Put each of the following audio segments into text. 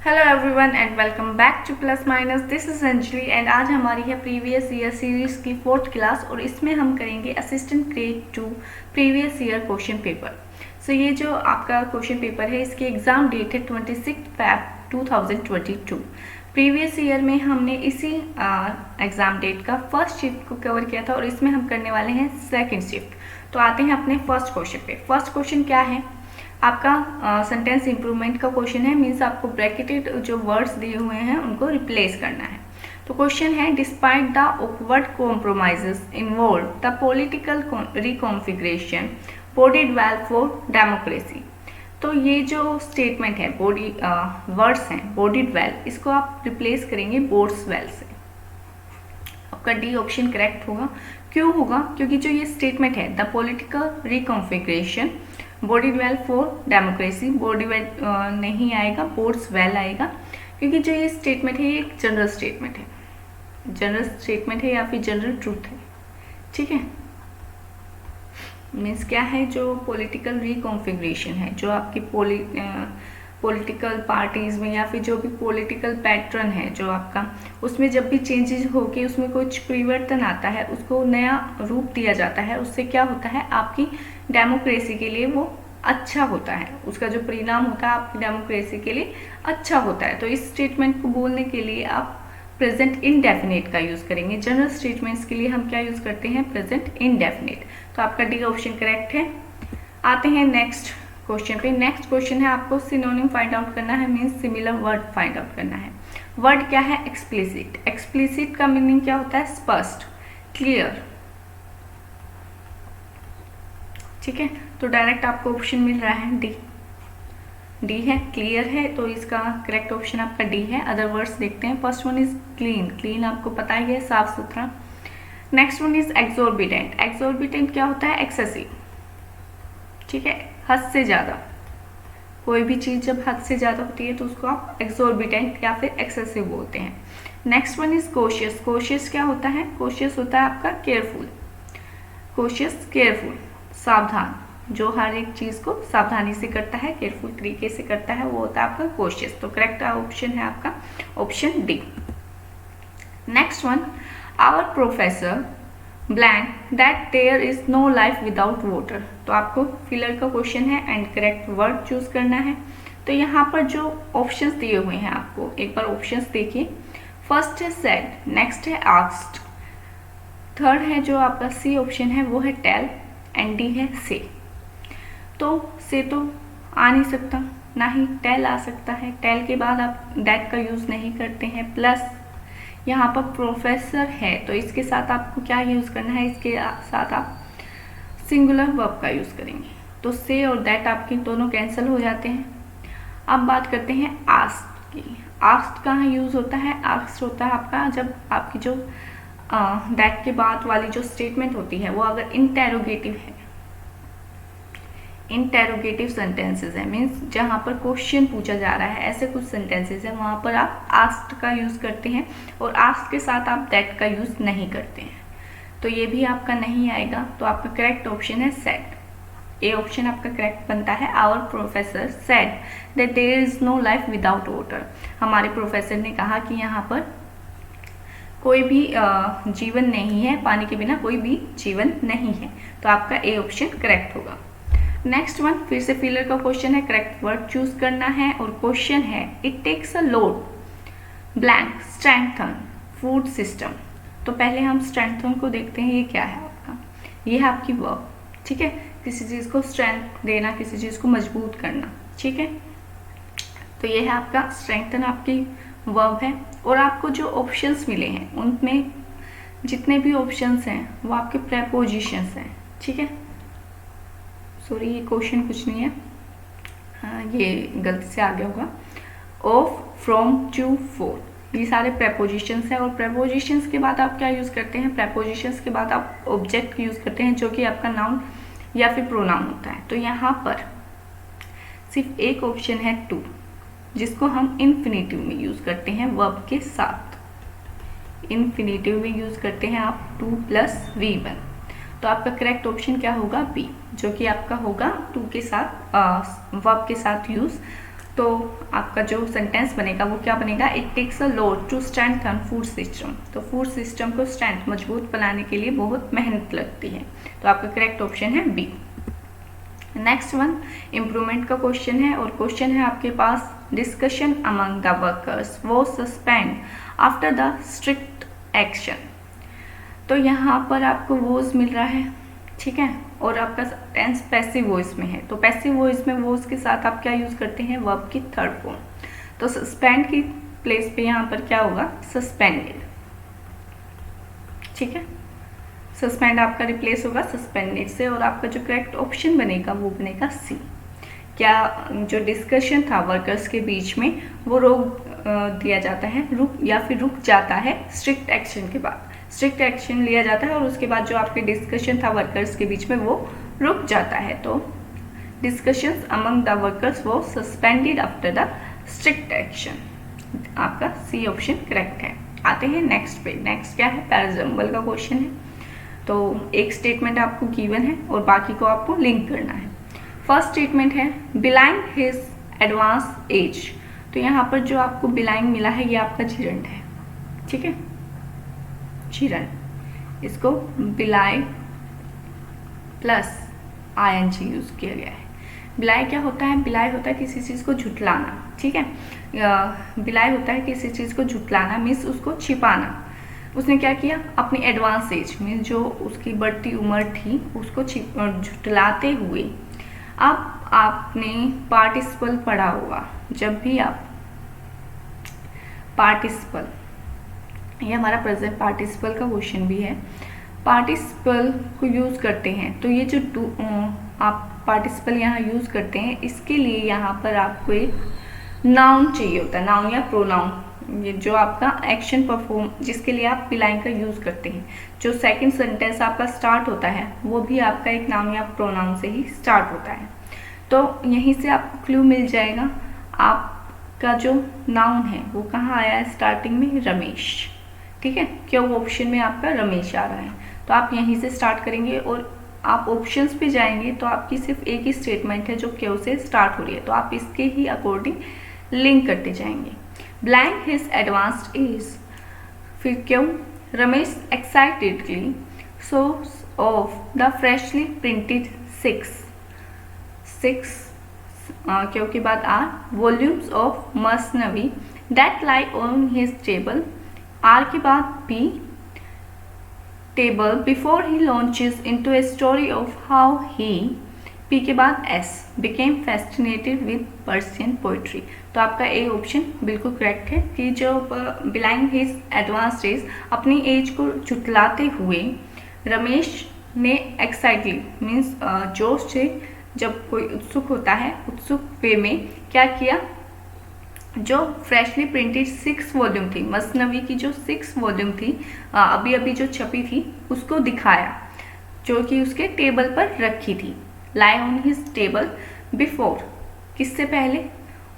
Hello everyone and welcome back two plus minus. This is Anjali and आज हमारी है previous year series की 4th class और इसमें हम करेंगे assistant grade 2 previous year question paper. So ये जो आपका क्वेश्चन पेपर है इसकी एग्जाम डेट है 26 Feb 2022। प्रीवियस ईयर में हमने इसी एग्जाम डेट का फर्स्ट शिफ्ट को कवर किया था और इसमें हम करने वाले हैं सेकेंड शिफ्ट। तो आते हैं अपने फर्स्ट क्वेश्चन पे। फर्स्ट क्वेश्चन क्या है आपका? सेंटेंस इंप्रूवमेंट का क्वेश्चन है। मीन्स आपको ब्रैकेटेड जो वर्ड्स दिए हुए हैं उनको रिप्लेस करना है। तो क्वेश्चन है, despite the awkward compromises involve the political reconfiguration boded well for democracy. तो ये जो स्टेटमेंट है बॉडी वर्ड्स हैं बोडेड वेल, इसको आप रिप्लेस करेंगे बोर्ड्स वेल से। आपका डी ऑप्शन करेक्ट होगा। क्यों होगा? क्योंकि जो ये स्टेटमेंट है the political reconfiguration body well for democracy, body well नहीं आएगा, बोर्ड्स वेल आएगा, क्योंकि जो ये स्टेटमेंट है ये एक जनरल स्टेटमेंट है, जनरल स्टेटमेंट है या फिर जनरल ट्रूथ है। ठीक है, मीन्स क्या है, जो पॉलिटिकल रिकॉन्फिगरेशन है, जो आपकी पॉलिटिकल पार्टीज में या फिर जो भी पॉलिटिकल पैटर्न है जो आपका, उसमें जब भी चेंजेस होके उसमें कुछ परिवर्तन आता है, उसको नया रूप दिया जाता है, उससे क्या होता है आपकी डेमोक्रेसी के लिए वो अच्छा होता है, उसका जो परिणाम होता है आपकी डेमोक्रेसी के लिए अच्छा होता है। तो इस स्टेटमेंट को बोलने के लिए आप प्रेजेंट इनडेफिनेट का यूज करेंगे। जनरल स्टेटमेंट्स के लिए हम क्या यूज करते हैं? Present indefinite. तो आपका डी ऑप्शन करेक्ट है। आते हैं नेक्स्ट क्वेश्चन पे। नेक्स्ट क्वेश्चन है आपको सिनोनिम फाइंड आउट करना है, means similar word find out करना है। वर्ड क्या है? एक्सप्लिसिट। एक्सप्लिसिट का मीनिंग क्या होता है? स्पष्ट, क्लियर। ठीक है, तो डायरेक्ट आपको ऑप्शन मिल रहा है डी है, क्लियर है, तो इसका करेक्ट ऑप्शन आपका डी है। अदर वर्ड्स देखते हैं। First one is clean. Clean आपको पता ही है, साफ सुथरा। Next one is exorbitant. Exorbitant क्या होता है? एक्सेसिव। ठीक है, हद से ज्यादा। कोई भी चीज जब हद से ज्यादा होती है तो उसको आप एक्सोर्बिटेंट या फिर एक्सेसिव बोलते हैं। Next one is cautious. Cautious क्या होता है? कोशियस होता है आपका केयरफुल। कोशियस, केयरफुल, सावधान, जो हर एक चीज को सावधानी से करता है, केयरफुल तरीके से करता है, वो होता है आपका कोशियस। तो करेक्ट ऑप्शन है आपका option D. Next one, our professor blank that there is no life without water. तो आपको फिलर का क्वेश्चन है एंड करेक्ट वर्ड चूज करना है। तो यहाँ पर जो ऑप्शंस दिए हुए हैं आपको एक बार ऑप्शंस देखिए। फर्स्ट है सेड, नेक्स्ट है आस्क्ड, थर्ड है जो आपका सी ऑप्शन है वो है टेल एंड डी है से। तो से तो आ नहीं सकता, ना ही टेल आ सकता है। टेल के बाद आप दैट का यूज नहीं करते हैं। प्लस यहाँ पर प्रोफेसर है तो इसके साथ आपको क्या यूज करना है? इसके साथ आप सिंगुलर वर्ब का यूज करेंगे। तो से और दैट आपके दोनों कैंसिल हो जाते हैं। अब बात करते हैं आस्क्ड की। आस्क्ड कहाँ यूज होता है? आस्क्ड होता है आपका जब आपकी जो दैट के बाद वाली जो स्टेटमेंट होती है वो अगर इंटेरोगेटिव है, इंटेरोगेटिव सेंटेंसेस है, मीन्स जहाँ पर क्वेश्चन पूछा जा रहा है, ऐसे कुछ सेंटेंसेस है, वहाँ पर आप आस्क्ड का यूज करते हैं और आस्क्ड के साथ आप दैट का यूज नहीं करते हैं। तो ये भी आपका नहीं आएगा। तो आपका करेक्ट ऑप्शन है सेड। ए ऑप्शन आपका करेक्ट बनता है। Our professor said that there is no life without water. हमारे प्रोफेसर ने कहा कि यहाँ पर कोई भी जीवन नहीं है, पानी के बिना कोई भी जीवन नहीं है। तो आपका ए ऑप्शन करेक्ट होगा। नेक्स्ट वन फिर से फिलर का क्वेश्चन है, करेक्ट वर्ड चूज करना है और क्वेश्चन है it takes a load blank strengthen food system. तो पहले हम स्ट्रेंथन को देखते हैं। ये क्या है आपका? ये है आपकी वर्ब। ठीक है, किसी चीज को स्ट्रेंथ देना, किसी चीज को मजबूत करना। ठीक है, तो ये है आपका स्ट्रेंथन आपकी वर्ब है। और आपको जो ऑप्शंस मिले हैं उनमें जितने भी ऑप्शंस हैं वो आपके प्रेपोजिशंस हैं। ठीक है, सॉरी ये क्वेश्चन कुछ नहीं है, हाँ ये गलती से आ गया होगा। ऑफ, फ्रॉम, टू, फॉर, ये सारे प्रेपोजिशंस हैं। और प्रेपोजिशंस के बाद आप क्या यूज करते हैं? प्रेपोजिशंस के बाद आप ऑब्जेक्ट यूज करते हैं जो कि आपका नाउन या फिर प्रोनाउन होता है। तो यहाँ पर सिर्फ एक ऑप्शन है टू, जिसको हम इन्फिनेटिव में यूज करते हैं वर्ब के साथ। इन्फिनेटिव में यूज करते हैं आप टू प्लस V1। तो आपका करेक्ट ऑप्शन क्या होगा? बी, जो कि आपका होगा टू के साथ वर्ब के साथ यूज। तो तो आपका जो सेंटेंस बनेगा वो क्या बनेगा, it takes a lot to strengthen food system. तो फूड सिस्टम को स्ट्रेंथ मजबूत बनाने के लिए बहुत मेहनत लगती है। तो आपका करेक्ट ऑप्शन है बी। नेक्स्ट वन इम्प्रूवमेंट का क्वेश्चन है और क्वेश्चन है आपके पास डिस्कशन अमंग द वर्कर्स वो suspend after the strict action. तो यहाँ पर आपको वोज मिल रहा है, ठीक है, और आपका टेंस पैसिव वॉइस में है। तो पैसिव वॉइस में वोज के साथ आप क्या यूज करते हैं, वर्ब की थर्ड फॉर्म। तो सस्पेंड की प्लेस पे यहाँ पर क्या होगा, सस्पेंडेड, ठीक है, सस्पेंड आपका रिप्लेस होगा सस्पेंडेड से और आपका जो करेक्ट ऑप्शन बनेगा वो बनेगा सी। क्या जो डिस्कशन था वर्कर्स के बीच में वो रोक दिया जाता है, रुक या फिर रुक जाता है स्ट्रिक्ट एक्शन के बाद। स्ट्रिक्ट एक्शन लिया जाता है और उसके बाद जो आपके डिस्कशन था वर्कर्स के बीच में वो रुक जाता है। तो डिस्कशंस अमंग द वर्कर्स वो suspended after the strict action. आपका सी ऑप्शन करेक्ट है। आते हैं नेक्स्ट पे। नेक्स्ट क्या है, पैराजम्बल का क्वेश्चन है। तो एक स्टेटमेंट आपको गिवन है और बाकी को आपको लिंक करना है। फर्स्ट स्टेटमेंट है बिलाइंग हिज एडवांस एज। तो यहाँ पर जो आपको बिलाइंग मिला है ये आपका झिरंड है, ठीक है, झिरंड, इसको बिलाई प्लस आईएनजी यूज किया गया है। बिलाई क्या होता है, बिलाई होता है किसी चीज को झुठलाना, ठीक है, बिलाई होता है किसी चीज को झुठलाना मीन्स उसको छिपाना। उसने क्या किया, अपनी एडवांस एज मीन्स जो उसकी बढ़ती उम्र थी उसको झुठलाते हुए। अब आपने पार्टिसिपल पढ़ा होगा, जब भी आप पार्टिसिपल, ये हमारा प्रेजेंट पार्टिसिपल का क्वेश्चन भी है, पार्टिसिपल को यूज करते हैं तो ये जो आप पार्टिसिपल यहाँ यूज करते हैं इसके लिए यहाँ पर आपको एक नाउन चाहिए होता है, नाउन या प्रोनाउन, ये जो आपका एक्शन परफॉर्म जिसके लिए आप बिलाइंग का यूज करते हैं। जो सेकंड सेंटेंस आपका स्टार्ट होता है वो भी आपका एक नाउन या प्रोनाउन से ही स्टार्ट होता है। तो यहीं से आपको क्लू मिल जाएगा आपका जो नाउन है वो कहाँ आया है, स्टार्टिंग में रमेश, ठीक है, क्यों ऑप्शन में आपका रमेश आ रहा है। तो आप यहीं से स्टार्ट करेंगे और आप ऑप्शंस पे जाएंगे तो आपकी सिर्फ एक ही स्टेटमेंट है जो क्यों से स्टार्ट हो रही है, तो आप इसके ही अकॉर्डिंग लिंक करते जाएंगे। ब्लैंक हिज एडवांस्ड एज, फिर क्यों, Ramesh excitedly source of the freshly printed six क्यों के बाद R volumes of Masnavi that lie on his table, R के बाद B table before he launches into a story of how he, P के बाद S became fascinated with Persian poetry. तो आपका A option बिल्कुल करेक्ट है कि जो बिलाइंग हिज एडवांस एज, अपनी एज को झुठलाते हुए रमेश ने एक्साइटली मीन्स जोश से, जब कोई उत्सुक होता है उत्सुक वे में क्या किया, जो फ्रेशली प्रिंटेड 6 वॉल्यूम थी, मसनवी की जो 6 वॉल्यूम थी अभी अभी जो छपी थी उसको दिखाया, जो कि उसके टेबल पर रखी थी। लाई ऑन हिज टेबल बिफोर, किससे पहले,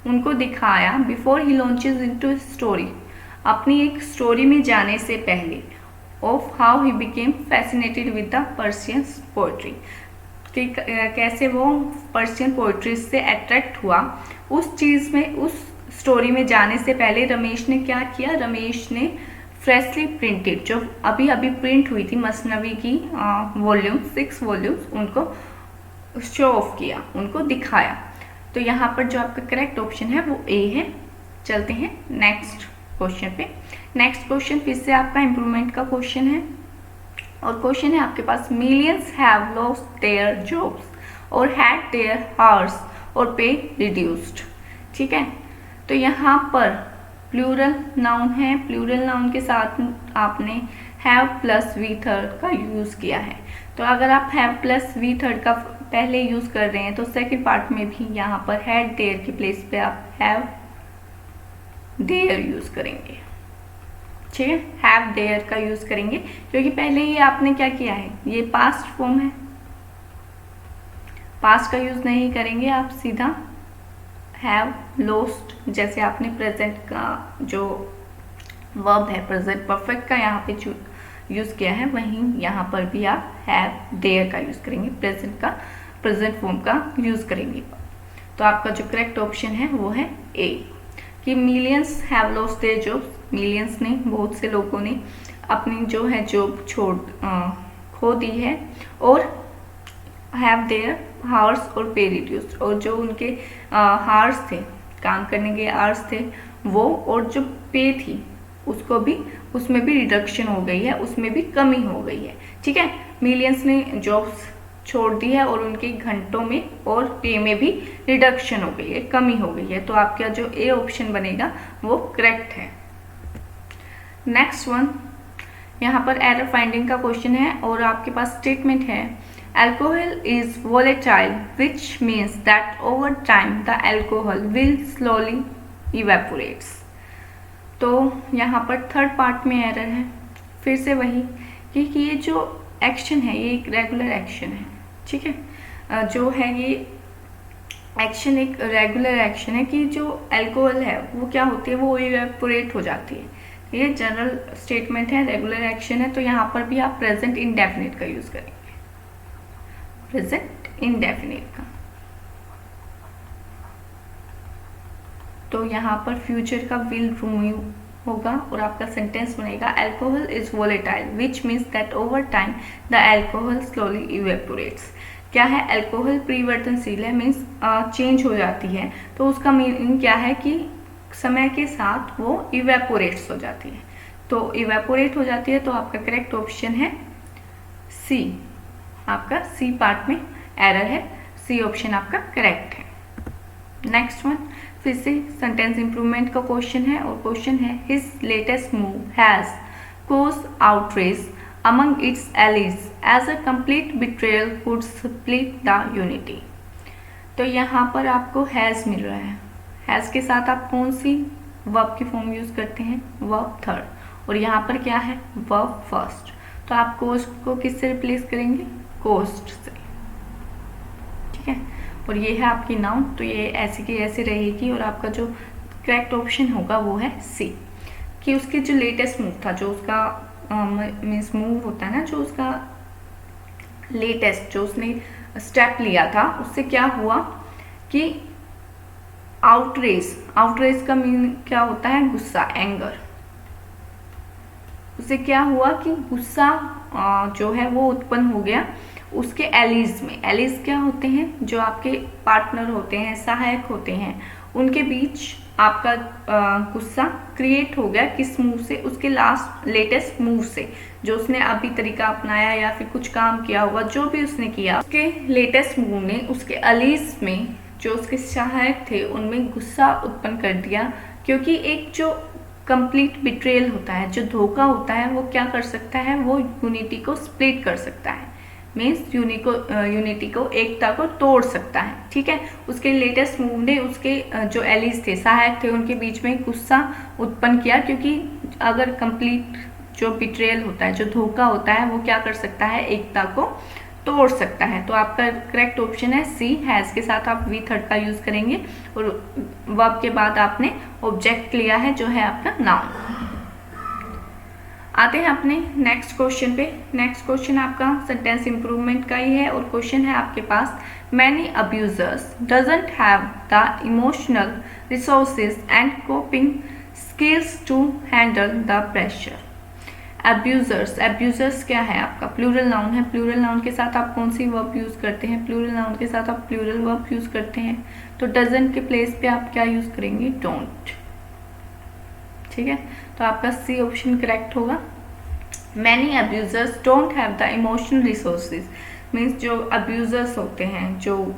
उनको दिखाया, before he launches into story, अपनी एक स्टोरी में जाने से पहले, of how he became fascinated with the Persian poetry, कि कैसे वो पर्शियन पोएट्री से अट्रैक्ट हुआ। उस चीज़ में, उस स्टोरी में जाने से पहले रमेश ने क्या किया, रमेश ने फ्रेशली प्रिंटेड जो अभी अभी प्रिंट हुई थी मसनवी की वॉल्यूम 6 वॉल्यूम्स, उनको शो ऑफ किया, उनको दिखाया। तो यहाँ पर जो आपका करेक्ट ऑप्शन है वो ए है। चलते हैं नेक्स्ट क्वेश्चन पे। नेक्स्ट क्वेश्चन फिर से आपका इम्प्रूवमेंट का क्वेश्चन है और क्वेश्चन है आपके पास millions have lost their jobs और हैड देयर हाउस और पे रिड्यूस्ड, ठीक है। तो यहाँ पर प्लूरल नाउन है, प्लूरल नाउन के साथ आपने हैव प्लस वी थर्ड का यूज़ किया है। तो अगर आप हैव प्लस वी थर्ड का पहले यूज़ कर रहे हैं तो सेकंड पार्ट में भी यहाँ पर हैड देयर की प्लेस पे आप हैव देयर यूज़ करेंगे, ठीक है, हैव देयर का यूज़ करेंगे क्योंकि पहले ही आपने क्या किया है, ये पास्ट फॉर्म है, पास्ट का यूज़ नहीं करेंगे आप, सीधा हैव लॉस्ट, जैसे आपने प्रेजेंट का जो वर्ब है प्रेजेंट परफेक्ट का यहाँ पे यूज़ किया है, वहीं यहाँ पर भी आप हैव देयर का यूज़ करेंगे, प्रेजेंट फॉर्म का यूज़ करेंगे। तो आपका जो करेक्ट ऑप्शन है वो है ए, कि millions have lost their jobs, millions ने, बहुत से लोगों ने अपनी जो है जॉब खो दी है, और हैव देयर हावर्स और पे रिड्यूस्ड, और जो उनके हावर्स थे, काम करने के आवर्स थे वो, और जो पे थी उसको भी, उसमें भी रिडक्शन हो गई है, उसमें भी कमी हो गई है। ठीक है, मिलियंस ने जॉब्स छोड़ दी है और उनके घंटों में और पे में भी रिडक्शन हो गई है, कमी हो गई है। तो आपका जो ए ऑप्शन बनेगा वो करेक्ट है। नेक्स्ट वन, यहाँ पर एरर फाइंडिंग का क्वेश्चन है और आपके पास स्टेटमेंट है, alcohol is volatile which means that over time the alcohol will slowly evaporates. तो यहाँ पर थर्ड पार्ट में एरर है, फिर से वही कि ये जो एक्शन है ये एक रेगुलर एक्शन है। ठीक है, जो है ये एक्शन एक रेगुलर एक्शन है कि जो अल्कोहल है वो क्या होती है, वो इवेपोरेट हो जाती है। ये जनरल स्टेटमेंट है, रेगुलर एक्शन है, तो यहाँ पर भी आप प्रेजेंट इंडेफिनिट का यूज करेंगे, प्रेजेंट इंडेफिनिट का। तो यहाँ पर फ्यूचर का विल रिमूव होगा और आपका सेंटेंस बनेगा, alcohol is volatile which means that over time the alcohol slowly evaporates. क्या है, अल्कोहल परिवर्तनशील है, मीन्स चेंज हो जाती है, तो उसका मीनिंग क्या है कि समय के साथ वो इवेपोरेट्स हो जाती है। तो इवेपोरेट हो जाती है, तो आपका करेक्ट ऑप्शन है सी, आपका सी पार्ट में एरर है, सी ऑप्शन आपका करेक्ट है। नेक्स्ट वन, फिर से सेंटेंस इंप्रूवमेंट का क्वेश्चन है और क्वेश्चन है, his latest move has caused outrage among its allies as a complete betrayal could split the unity। तो यहाँ पर आपको हैज़ मिल रहा है, हैज़ के साथ आप कौन सी वर्ब की फॉर्म यूज़ करते हैं, वर्ब थर्ड, और यहाँ पर क्या है, वर्ब फर्स्ट। तो आप कोस्ट को किससे रिप्लेस करेंगे, कोस्ट से। ठीक है, और ये है आपकी नाउन, तो ये ऐसे की ऐसे रहेगी और आपका जो करेक्ट ऑप्शन होगा वो है सी, कि उसके जो लेटेस्ट मूव था, जो उसका मीन्स मूव होता है ना, जो उसका लेटेस्ट जो उसने स्टेप लिया था, उससे क्या हुआ कि आउटरेज का मीन क्या होता है, गुस्सा, एंगर। उससे क्या हुआ कि गुस्सा जो है वो उत्पन्न हो गया उसके एलीज में। एलीज क्या होते हैं, जो आपके पार्टनर होते हैं, सहायक होते हैं, उनके बीच आपका गुस्सा क्रिएट हो गया, किस मूव से, उसके लेटेस्ट मूव से, जो उसने अभी तरीका अपनाया या फिर कुछ काम किया होगा, जो भी उसने किया, उसके लेटेस्ट मूव ने उसके एलीज में, जो उसके सहायक थे, उनमें गुस्सा उत्पन्न कर दिया। क्योंकि एक जो कंप्लीट बिट्रेयल होता है, जो धोखा होता है, वो क्या कर सकता है, वो यूनिटी को स्प्लिट कर सकता है, मीन्स यूनिटी को एकता को तोड़ सकता है। ठीक है, उसके लेटेस्ट मूव ने उसके जो एलीज थे, सहायक थे, उनके बीच में गुस्सा उत्पन्न किया। क्योंकि अगर कंप्लीट जो बिट्रेयल होता है, जो धोखा होता है, वो क्या कर सकता है, एकता को तोड़ सकता है। तो आपका करेक्ट ऑप्शन है सी, हैज़ के साथ आप वी थर्ड का यूज करेंगे और वर्ब के बाद आपने ऑब्जेक्ट लिया है जो है आपका नाउन। आते हैं अपने नेक्स्ट क्वेश्चन पे। नेक्स्ट क्वेश्चन आपका सेंटेंस इंप्रूवमेंट का ही है और क्वेश्चन है आपके पास, many abusers doesn't have the emotional resources and coping skills to handle the pressure. Abusers क्या है, आपका प्लूरल नाउन है। प्लूरल नाउन के साथ आप कौन सी वर्ब यूज करते हैं, प्लूरल नाउन के साथ आप प्लूरल वर्ब यूज करते हैं। तो डजंट के प्लेस पे आप क्या यूज करेंगे, डोंट। ठीक है, तो आपका सी ऑप्शन करेक्ट होगा। Many abusers don't have the emotional resources, means जो अब्यूजर्स होते हैं, जो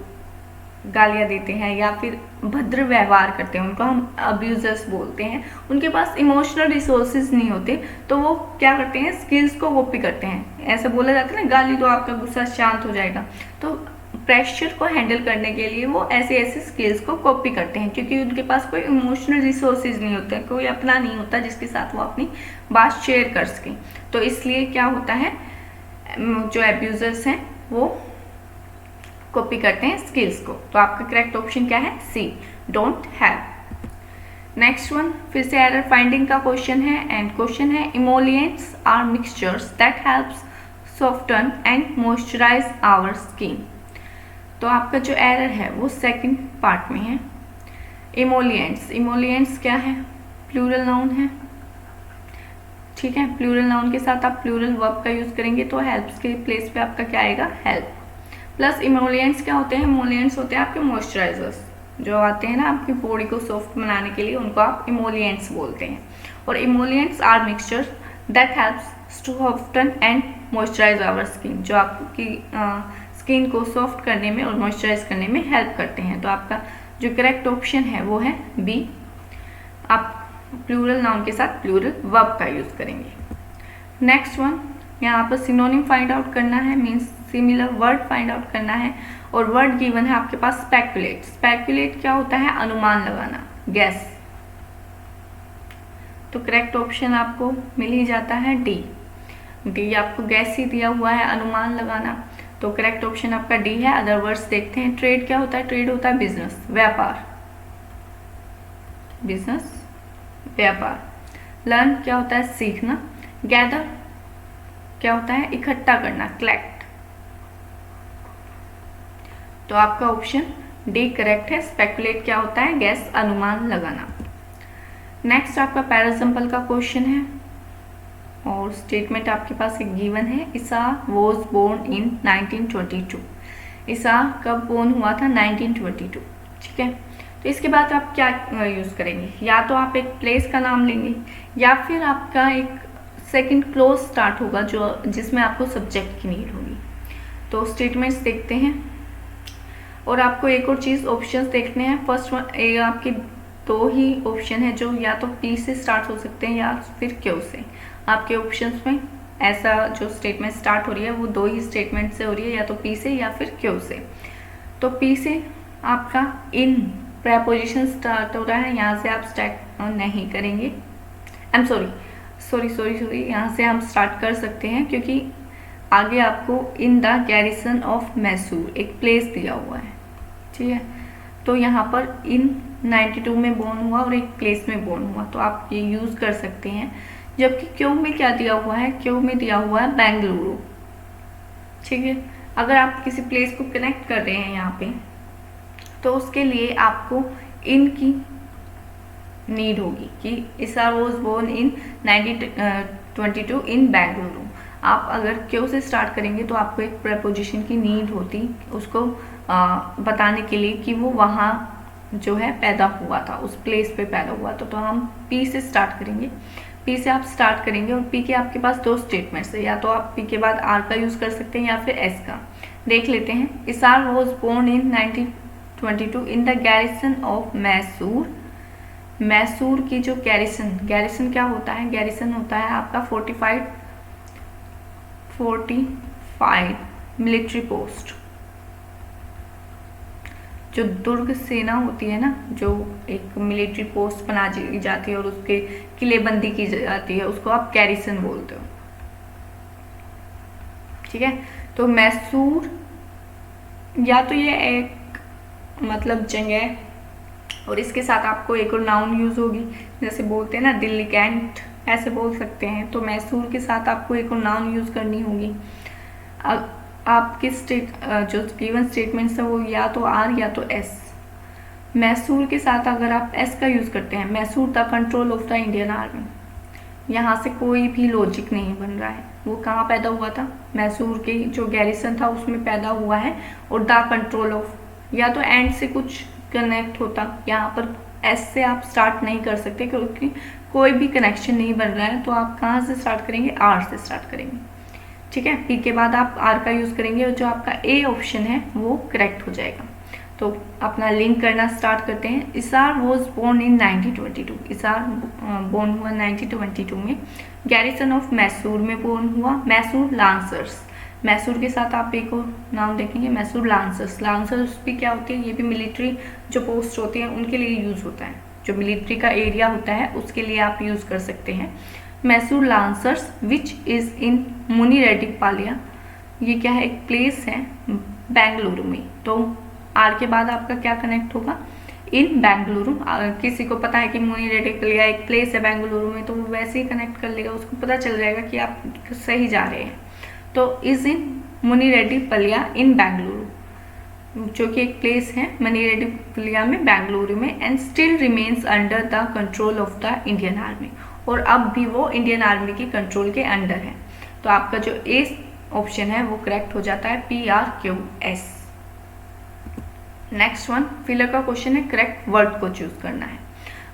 गालियाँ देते हैं या फिर भद्र व्यवहार करते हैं, उनको हम अब्यूजर्स बोलते हैं। उनके पास इमोशनल रिसोर्सेज नहीं होते, तो वो क्या करते हैं, स्किल्स को कॉपी करते हैं। ऐसा बोला जाता है ना, गाली तो आपका गुस्सा शांत हो जाएगा। तो प्रेशर को हैंडल करने के लिए वो ऐसे स्किल्स को कॉपी करते हैं, क्योंकि उनके पास कोई इमोशनल रिसोर्सेज नहीं होते, कोई अपना नहीं होता जिसके साथ वो अपनी बात शेयर कर सकें। तो इसलिए क्या होता है, जो एब्यूजर्स हैं वो कॉपी करते हैं स्किल्स को। तो आपका करेक्ट ऑप्शन क्या है, C, don't have. Next one, फिर से एरर फाइंडिंग का क्वेश्चन है एंड क्वेश्चन है, emollients are mixtures that helps soften and moisturize our skin. तो आपका जो एरर है वो सेकंड पार्ट में है। इमोलिएंट्स, इमोलिएंट्स क्या है? प्लूरल नाउन है, ठीक है। प्लूरल नाउन के साथ आप प्लूरल वर्ब का यूज करेंगे तो हेल्प्स के प्लेस पे आपका क्या आएगा? हेल्प। प्लस इमोलिएंट्स क्या होते हैं? इमोलिएंट्स होते हैं आपके मॉइस्चराइजर्स जो आते हैं ना आपकी बॉडी को सॉफ्ट बनाने के लिए, उनको आप इमोलिएंट्स बोलते हैं। और emollients are mixture that helps to soften and moisturize our skin, जो आपकी स्किन को सॉफ्ट करने में और मॉइस्चराइज करने में हेल्प करते हैं। तो आपका जो करेक्ट ऑप्शन है वो है बी। आप प्लूरल नाउन के साथ प्लूरल वर्ब का यूज करेंगे। नेक्स्ट वन, यहाँ पर सिनोनिम फाइंड आउट करना है, means similar word find out करना है। और वर्ड गिवन है आपके पास स्पेकुलेट। स्पेकुलेट क्या होता है? अनुमान लगाना, गैस। तो करेक्ट ऑप्शन आपको मिल ही जाता है डी। डी आपको गैस ही दिया हुआ है, अनुमान लगाना, तो करेक्ट ऑप्शन आपका डी है। अदर वर्ड्स देखते हैं। ट्रेड क्या होता है? ट्रेड होता है बिजनेस, व्यापार, बिजनेस व्यापार। लर्न क्या होता है? सीखना। गैदर क्या होता है? इकट्ठा करना, कलेक्ट। तो आपका ऑप्शन डी करेक्ट है। स्पेकुलेट क्या होता है? गैस, अनुमान लगाना। नेक्स्ट आपका पैरासिंपल का क्वेश्चन है और स्टेटमेंट आपके पास एक गिवन है। ईसा वॉज बोर्न इन 1922। ईसा कब बोर्न हुआ था? 1922, ठीक है। तो इसके बाद आप क्या यूज करेंगे? या तो आप एक प्लेस का नाम लेंगे या फिर आपका एक सेकंड क्लोज स्टार्ट होगा जो जिसमें आपको सब्जेक्ट की नीड होगी। तो स्टेटमेंट्स देखते हैं और आपको एक और चीज ऑप्शंस देखने हैं। फर्स्ट वन, आपके दो ही ऑप्शन है जो या तो पी से स्टार्ट हो सकते हैं या फिर क्यू से। आपके ऑप्शंस में ऐसा जो स्टेटमेंट स्टार्ट हो रही है वो दो ही स्टेटमेंट से हो रही है, या तो पी से या फिर क्यू से। तो पी से आपका इन प्रेपोजिशन स्टार्ट हो रहा है, यहाँ से आप स्टार्ट नहीं करेंगे। आई एम सॉरी, यहाँ से हम स्टार्ट कर सकते हैं क्योंकि आगे आपको इन द गैरिसन ऑफ मैसूर एक प्लेस दिया हुआ है, ठीक है। तो यहाँ पर इन 92 में बोर्न हुआ और एक प्लेस में बोर्न हुआ, तो आप ये यूज़ कर सकते हैं। जबकि क्यू में क्या दिया हुआ है? क्यू में दिया हुआ है बेंगलुरु, ठीक है। अगर आप किसी प्लेस को कनेक्ट कर रहे हैं यहाँ पे तो उसके लिए आपको इन की नीड होगी कि ईसा वॉज बोर्न इन 1922 इन बेंगलुरु। आप अगर क्यू से स्टार्ट करेंगे तो आपको एक प्रपोजिशन की नीड होती उसको बताने के लिए कि वो वहाँ जो है पैदा हुआ था, उस प्लेस पे पैदा हुआ था। तो हम पी से स्टार्ट करेंगे। पी से आप स्टार्ट करेंगे और पी के आपके पास दो स्टेटमेंट्स है, या तो आप पी के बाद आर का यूज़ कर सकते हैं या फिर एस का। देख लेते हैं। Isar was born in 1922 in the garrison of Mysore. Mysore की जो गैरिसन क्या होता है? गैरिसन होता है आपका 45 मिलिट्री पोस्ट। जो दुर्ग सेना होती है ना, जो एक मिलिट्री पोस्ट बना दी जाती है और उसके किलेबंदी की जाती है, उसको आप गैरिसन बोलते हो, ठीक है। तो मैसूर या तो ये एक मतलब जगह, और इसके साथ आपको एक और नाउन यूज होगी, जैसे बोलते हैं ना दिल्ली कैंट, ऐसे बोल सकते हैं। तो मैसूर के साथ आपको एक और नाउन यूज करनी होगी। आपके जो गिवन स्टेटमेंट्स है वो या तो आर या तो एस। मैसूर के साथ अगर आप एस का यूज करते हैं, Mysore the control of the Indian army, यहाँ से कोई भी लॉजिक नहीं बन रहा है। वो कहाँ पैदा हुआ था? मैसूर के जो गैरिसन था उसमें पैदा हुआ है, और द कंट्रोल ऑफ, या तो एंड से कुछ कनेक्ट होता। यहाँ पर एस से आप स्टार्ट नहीं कर सकते क्योंकि कोई भी कनेक्शन नहीं बन रहा है। तो आप कहाँ से स्टार्ट करेंगे? आर से स्टार्ट करेंगे, ठीक है। पी के बाद आप आर का यूज करेंगे और जो आपका ए ऑप्शन है वो करेक्ट हो जाएगा। तो अपना लिंक करना स्टार्ट करते हैं। Isar was born in 1922। Isar born हुआ 1922 में। गैरिसन ऑफ मैसूर में बोर्न हुआ। मैसूर लांसर्स, मैसूर के साथ आप एक और नाम देखेंगे, मैसूर लांसर्स। लांसर्स भी क्या होती है? ये भी मिलिट्री जो पोस्ट होती है उनके लिए यूज होता है। जो मिलिट्री का एरिया होता है उसके लिए आप यूज कर सकते हैं। Mysore lancers which is in मुनि रेड्डी पालिया, ये क्या है? एक प्लेस है बेंगलुरु में। तो आर के बाद आपका क्या कनेक्ट होगा? इन बेंगलुरु। किसी को पता है कि मुनि रेड्डी पालिया एक प्लेस है बेंगलुरु में, तो वो वैसे ही कनेक्ट कर लेगा, उसको पता चल जाएगा कि आप सही जा रहे हैं। तो इज इन मुनि रेड्डी पालिया इन बेंगलुरु। जो कि एक प्लेस है मनीरेड्डीपल्लिया में, बेंगलुरु में, and still remains under the control of the Indian army, और अब भी वो इंडियन आर्मी की कंट्रोल के अंडर है। तो आपका जो ए ऑप्शन है वो करेक्ट हो जाता है, PRQS। नेक्स्ट वन, फिलर का क्वेश्चन है, करेक्ट वर्ड को चूज करना है।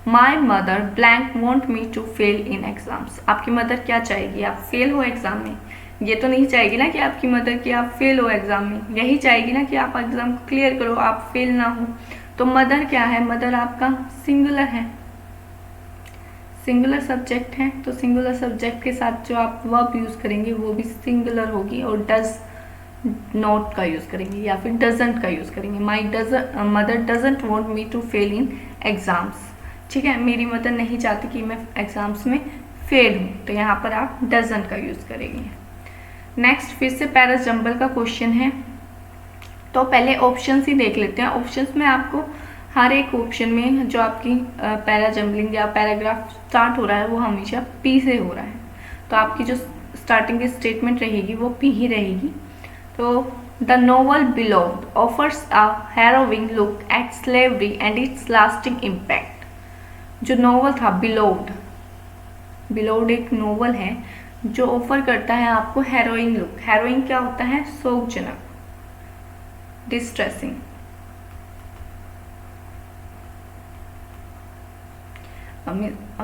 My mother blank want me to fail in exams. आपकी मदर क्या चाहेगी, आप फेल हो एग्जाम में? ये तो नहीं चाहेगी ना कि आपकी मदर कि आप फेल हो एग्जाम में, यही चाहेगी ना कि आप एग्जाम को क्लियर करो, आप फेल ना हो। तो मदर क्या है, मदर आपका सिंगुलर है, सिंगुलर सब्जेक्ट है, तो सिंगुलर सब्जेक्ट के साथ जो आप वर्ब यूज करेंगे वो भी सिंगुलर होगी, और डज नॉट का यूज करेंगे या फिर डजंट का यूज करेंगे। My mother doesn't want me to fail in exams. ठीक है, मेरी मदर नहीं चाहती कि मैं एग्जाम्स में फेल हूँ, तो यहाँ पर आप डजंट का यूज करेंगे। नेक्स्ट फिर से पैरा जंबल का क्वेश्चन है, तो पहले ऑप्शंस ही देख लेते हैं। ऑप्शंस में आपको हर एक ऑप्शन में जो आपकी पैरा जंबलिंग या पैराग्राफ स्टार्ट हो रहा है वो हमेशा पी से हो रहा है, तो आपकी जो स्टार्टिंग की स्टेटमेंट रहेगी वो पी ही रहेगी। तो the novel Beloved offers a harrowing look at slavery and its lasting impact. जो नोवेल था बिलोव्ड, बिलोव्ड एक नोवेल है जो ऑफर करता है आपको हेरोइंग लुक। हेरोइंग क्या होता है, शोकजनक, distressing.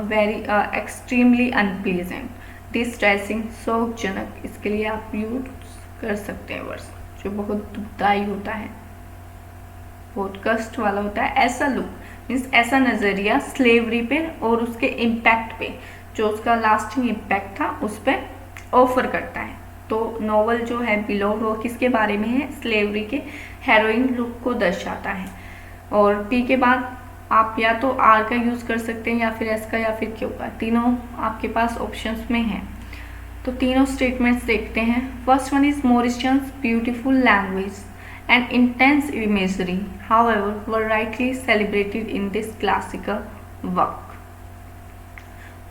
Very extremely unpleasant, distressing, शोकजनक, इसके लिए आप यूज कर सकते हैं वर्ड्स, जो बहुत दुखदाई होता है, बहुत कष्ट वाला होता है। ऐसा लुक मीन्स ऐसा नज़रिया स्लेवरी पे और उसके इम्पैक्ट पे, जो उसका लास्टिंग इम्पैक्ट था उस पर ऑफर करता है। तो नॉवल जो है बिलोव्ड वो किसके बारे में है, स्लेवरी के हेरोइन लुक को दर्शाता है। और पी के बाद आप या तो आर का यूज़ कर सकते हैं या फिर एस का या फिर क्यू का, तीनों आपके पास ऑप्शंस में हैं। तो तीनों स्टेटमेंट्स देखते हैं। First one is Mauritius beautiful language and intense imagery, however, were rightly celebrated in this classical work.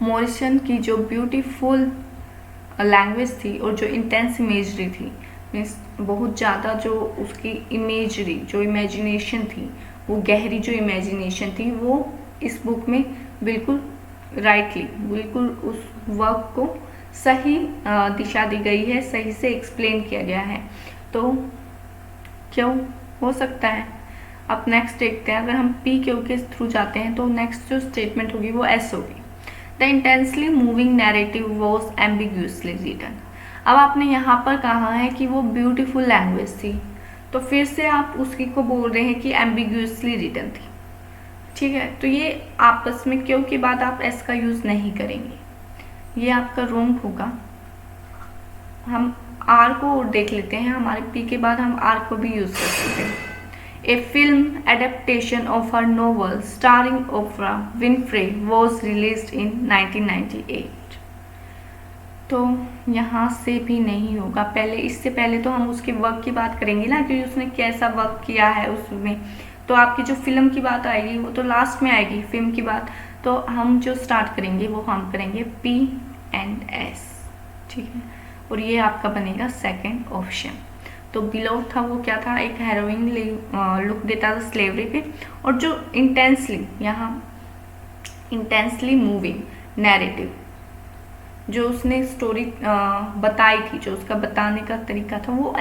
मॉरिशन की जो ब्यूटीफुल लैंग्वेज थी और जो इंटेंस इमेजरी थी, मीन्स बहुत ज़्यादा जो उसकी इमेजरी, जो इमेजिनेशन थी, वो गहरी जो इमेजिनेशन थी, वो इस बुक में बिल्कुल राइटली, बिल्कुल उस वर्क को सही दिशा दी गई है, सही से एक्सप्लेन किया गया है। तो क्यों हो सकता है। अब नेक्स्ट देखते हैं, अगर हम पी क्यू के थ्रू जाते हैं तो नेक्स्ट जो स्टेटमेंट होगी वो एस होगी। The intensely moving narrative was ambiguously written. अब आपने यहाँ पर कहा है कि वो ब्यूटीफुल लैंग्वेज थी, तो फिर से आप उसकी को बोल रहे हैं कि एम्बिग्यूसली रिटन थी। ठीक है, तो ये आपस में क्यों के बाद आप एस का यूज़ नहीं करेंगे, ये आपका रॉन्ग होगा। हम आर को देख लेते हैं, हमारे पी के बाद हम आर को भी यूज कर सकते हैं। A film adaptation of her novel starring Oprah Winfrey was released in 1998। तो यहाँ से भी नहीं होगा। पहले, इससे पहले तो हम उसके वर्क की बात करेंगे ना, कि उसने कैसा वर्क किया है उसमें। तो आपकी जो फिल्म की बात आएगी वो तो लास्ट में आएगी, फिल्म की बात। तो हम जो स्टार्ट करेंगे वो हम करेंगे पी एंड एस। ठीक है, और ये आपका बनेगा सेकंड ऑप्शन। तो बिलोव था वो क्या था, एक हेरोइन लुक देता था स्लेवरी पे, और जो इंटेंसली, यहाँ इंटेंसली मूविंग नैरेटिव, जो उसने स्टोरी बताई थी, जो उसका बताने का तरीका था, वो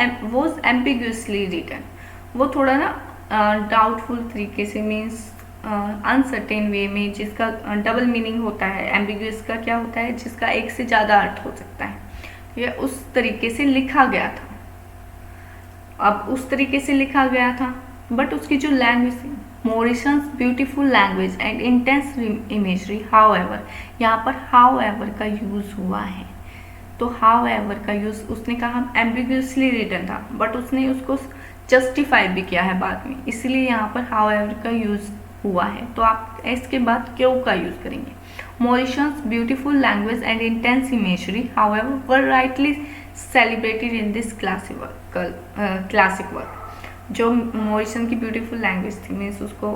एम्बिग्यूसली रिटन, वो थोड़ा ना डाउटफुल तरीके से, मीन्स अनसर्टेन वे में, जिसका डबल मीनिंग होता है। एम्बिग्यूस का क्या होता है, जिसका एक से ज़्यादा अर्थ हो सकता है। ये उस तरीके से लिखा गया था। अब उस तरीके से लिखा गया था, बट उसकी जो लैंग्वेज थी, Mauritius beautiful language and intense imagery, however, यहाँ पर हाउएवर का यूज़ हुआ है। तो हाउएवर का यूज़, उसने कहा एम्बिग्यूसली रिटन था, बट उसने उसको जस्टिफाई भी किया है बाद में, इसलिए यहाँ पर हाउएवर का यूज़ हुआ है। तो आप इसके बाद क्यों का यूज़ करेंगे। Mauritius' beautiful language and intense imagery, however, were rightly celebrated in this classic work. जो मॉरिशन की ब्यूटीफुल लैंग्वेज थी, मीन्स उसको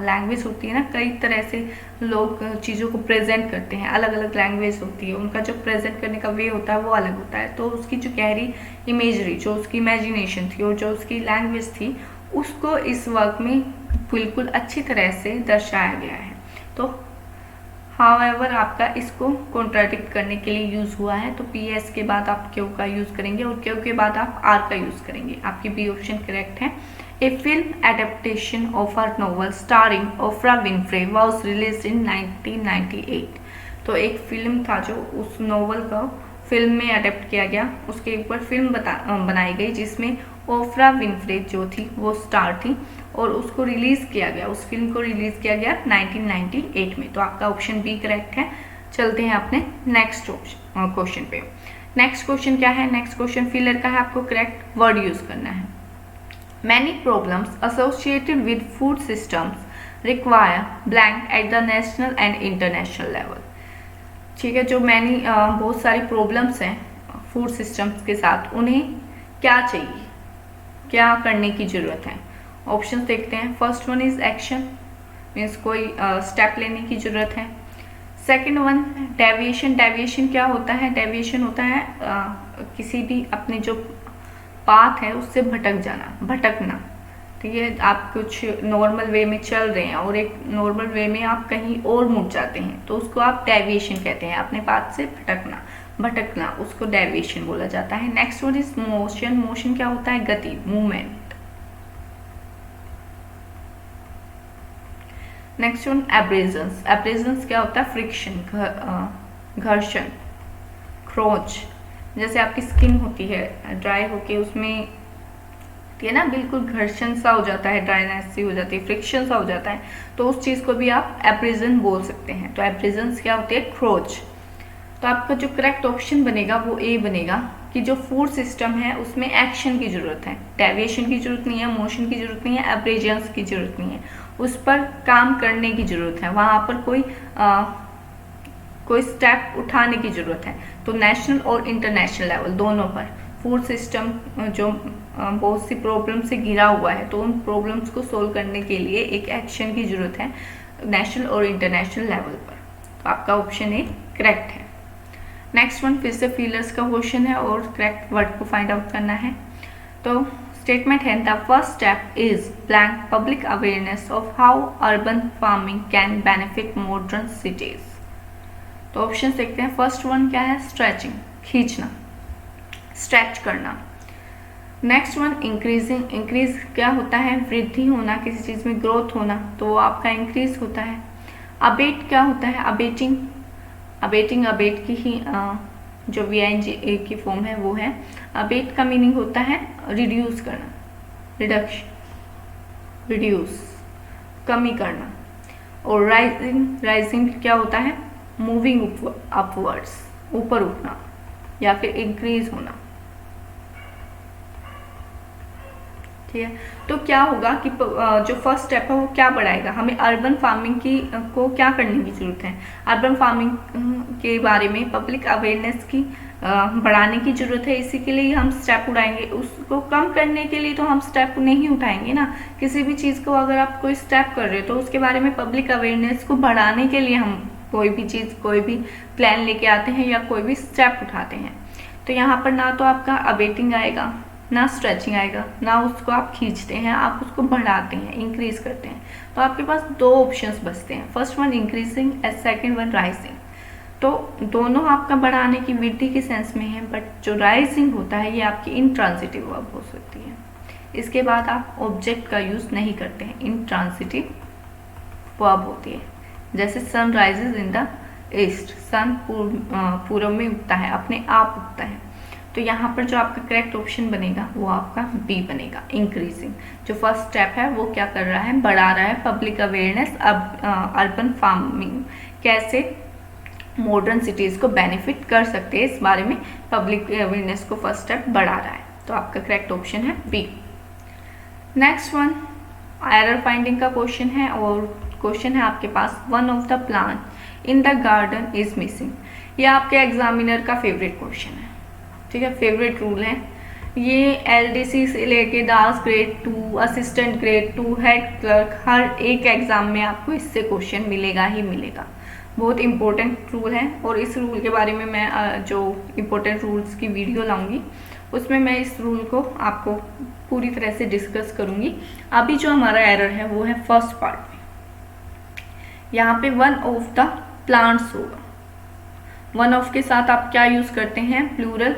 लैंग्वेज होती है ना, कई तरह से लोग चीज़ों को प्रेजेंट करते हैं, अलग अलग लैंग्वेज होती है, उनका जो प्रेजेंट करने का वे होता है वो अलग होता है। तो उसकी जो गहरी इमेजरी, जो उसकी इमेजिनेशन थी और जो उसकी लैंग्वेज थी, उसको इस वर्क में बिल्कुल अच्छी तरह से दर्शाया गया है। तो हाउएवर आपका इसको कॉन्ट्राडिक्ट करने के लिए यूज़ हुआ है, तो पी एस के बाद आप क्यू का यूज़ करेंगे और क्यू के बाद आप आर का यूज़ करेंगे। आपकी बी ऑप्शन करेक्ट है। A film adaptation of a novel starring Oprah Winfrey was released in 1998। तो एक फिल्म था जो उस नोवेल को फिल्म में अडेप्ट किया गया, उसके ऊपर फिल्म बनाई गई जिसमें ओफ्रा विनफ्रे जो थी वो स्टार थी और उसको रिलीज़ किया गया, उस फिल्म को रिलीज़ किया गया 1998 में। तो आपका ऑप्शन बी करेक्ट है। चलते हैं अपने नेक्स्ट क्वेश्चन पे। नेक्स्ट क्वेश्चन क्या है? नेक्स्ट क्वेश्चन फिलर का है, आपको करेक्ट वर्ड यूज़ करना है। Many problems associated with food systems require blank at the national and international level. ठीक है, जो मैनी बहुत सारी प्रॉब्लम्स हैं फूड सिस्टम्स के साथ, उन्हें क्या चाहिए, क्या करने की ज़रूरत है? ऑप्शंस देखते हैं। First one is action, means कोई स्टेप लेने की ज़रूरत है। Second one deviation. डेविएशन क्या होता है? डेविएशन होता है किसी भी अपने जो पाथ है उससे भटक जाना, भटकना। ठीक है, आप कुछ नॉर्मल वे में चल रहे हैं और एक नॉर्मल वे में आप कहीं और मुड़ जाते हैं, तो उसको आप डेविएशन कहते हैं। अपने पाथ से भटकना, भटकना, उसको डेविएशन बोला जाता है। Next one is motion. Motion क्या होता है? गति, movement. Next one abrasions. Abrasions क्या होता है? फ्रिक्शन, घर्षण, क्रोच। जैसे आपकी स्किन होती है ड्राई होके, उसमें है ना बिल्कुल घर्षण सा हो जाता है, ड्राइनेस सी हो जाती है, फ्रिक्शन सा हो जाता है, तो उस चीज़ को भी आप एब्रेजन बोल सकते हैं। तो एब्रेजन्स क्या होती है? क्रोच। तो आपका जो करेक्ट ऑप्शन बनेगा वो ए बनेगा कि जो फूड सिस्टम है उसमें एक्शन की ज़रूरत है, डेविएशन की ज़रूरत नहीं है, मोशन की ज़रूरत नहीं है, एब्रेजन्स की ज़रूरत नहीं है, उस पर काम करने की ज़रूरत है, वहाँ पर कोई स्टेप उठाने की ज़रूरत है। तो नेशनल और इंटरनेशनल लेवल दोनों पर फूड सिस्टम जो बहुत सी प्रॉब्लम से घिरा हुआ है, तो उन प्रॉब्लम्स को सोल्व करने के लिए एक एक्शन की ज़रूरत है नेशनल और इंटरनेशनल लेवल पर। तो आपका ऑप्शन ए करेक्ट है। नेक्स्ट वन फिर से फीलर्स का क्वेश्चन है और करेक्ट वर्ड को फाइंड आउट करना है। तो स्टेटमेंट है the first step is blank public awareness of how urban farming can benefit modern cities. तो ऑप्शन देखते हैं। फर्स्ट वन क्या है? स्ट्रेचिंग, खींचना, स्ट्रेच करना। Next one increasing. इंक्रीज क्या होता है? वृद्धि होना, किसी चीज़ में ग्रोथ होना, तो वो आपका इंक्रीज होता है। अबेट क्या होता है? अबेटिंग। अबेटिंग, अबेट की ही जो VING की फॉर्म है वो है। अबेट का मीनिंग होता है रिड्यूस करना, रिडक्शन, रिड्यूस, कमी करना। और राइजिंग, राइजिंग क्या होता है? मूविंग अपवर्ड्स, ऊपर उठना या फिर इंक्रीज होना। ठीक है, तो क्या होगा कि जो फर्स्ट स्टेप है वो क्या बढ़ाएगा? हमें अर्बन फार्मिंग को क्या करने की ज़रूरत है? अर्बन फार्मिंग के बारे में पब्लिक अवेयरनेस की बढ़ाने की ज़रूरत है। इसी के लिए हम स्टेप उठाएंगे। उसको कम करने के लिए तो हम स्टेप नहीं उठाएंगे ना। किसी भी चीज़ को अगर आप कोई स्टेप कर रहे हो तो उसके बारे में पब्लिक अवेयरनेस को बढ़ाने के लिए हम कोई भी चीज़, कोई भी प्लान लेके आते हैं या कोई भी स्टेप उठाते हैं। तो यहाँ पर ना तो आपका अबेटिंग आएगा, ना स्ट्रेचिंग आएगा, ना उसको आप खींचते हैं, आप उसको बढ़ाते हैं, इंक्रीज करते हैं। तो आपके पास दो ऑप्शंस बचते हैं। First one increasing and second one rising. तो दोनों आपका बढ़ाने की, वृद्धि के सेंस में है, बट जो राइजिंग होता है ये आपकी इंट्रांसिटिव वर्ब हो सकती है। इसके बाद आप ऑब्जेक्ट का यूज़ नहीं करते हैं, इंट्रांसिटिव वर्ब होती है। जैसे sun rises in the east, sun पूर्व में उगता है, अपने आप उगता है। तो यहाँ पर जो आपका करेक्ट ऑप्शन बनेगा वो आपका बी बनेगा, इंक्रीजिंग। जो फर्स्ट स्टेप है वो क्या कर रहा है? बढ़ा रहा है पब्लिक अवेयरनेस, अर्बन फार्मिंग कैसे मॉडर्न सिटीज़ को बेनिफिट कर सकते हैं, इस बारे में पब्लिक अवेयरनेस को फर्स्ट स्टेप बढ़ा रहा है। तो आपका करेक्ट ऑप्शन है B. Next one error finding का क्वेश्चन है और क्वेश्चन है आपके पास one of the plant in the garden is missing. ये आपके एग्जामिनर का फेवरेट क्वेश्चन है, ठीक है, फेवरेट रूल है ये। LDC से लेके दास grade 2, assistant grade 2, head clerk, हर एक एग्जाम में आपको इससे क्वेश्चन मिलेगा ही मिलेगा। बहुत इंपॉर्टेंट रूल है और इस रूल के बारे में मैं जो इंपॉर्टेंट रूल्स की वीडियो लाऊंगी उसमें मैं इस रूल को आपको पूरी तरह से डिस्कस करूंगी। अभी जो हमारा एरर है वो है फर्स्ट पार्ट में, यहाँ पे वन ऑफ द प्लांट्स होगा। वन ऑफ के साथ आप क्या यूज करते हैं, प्लूरल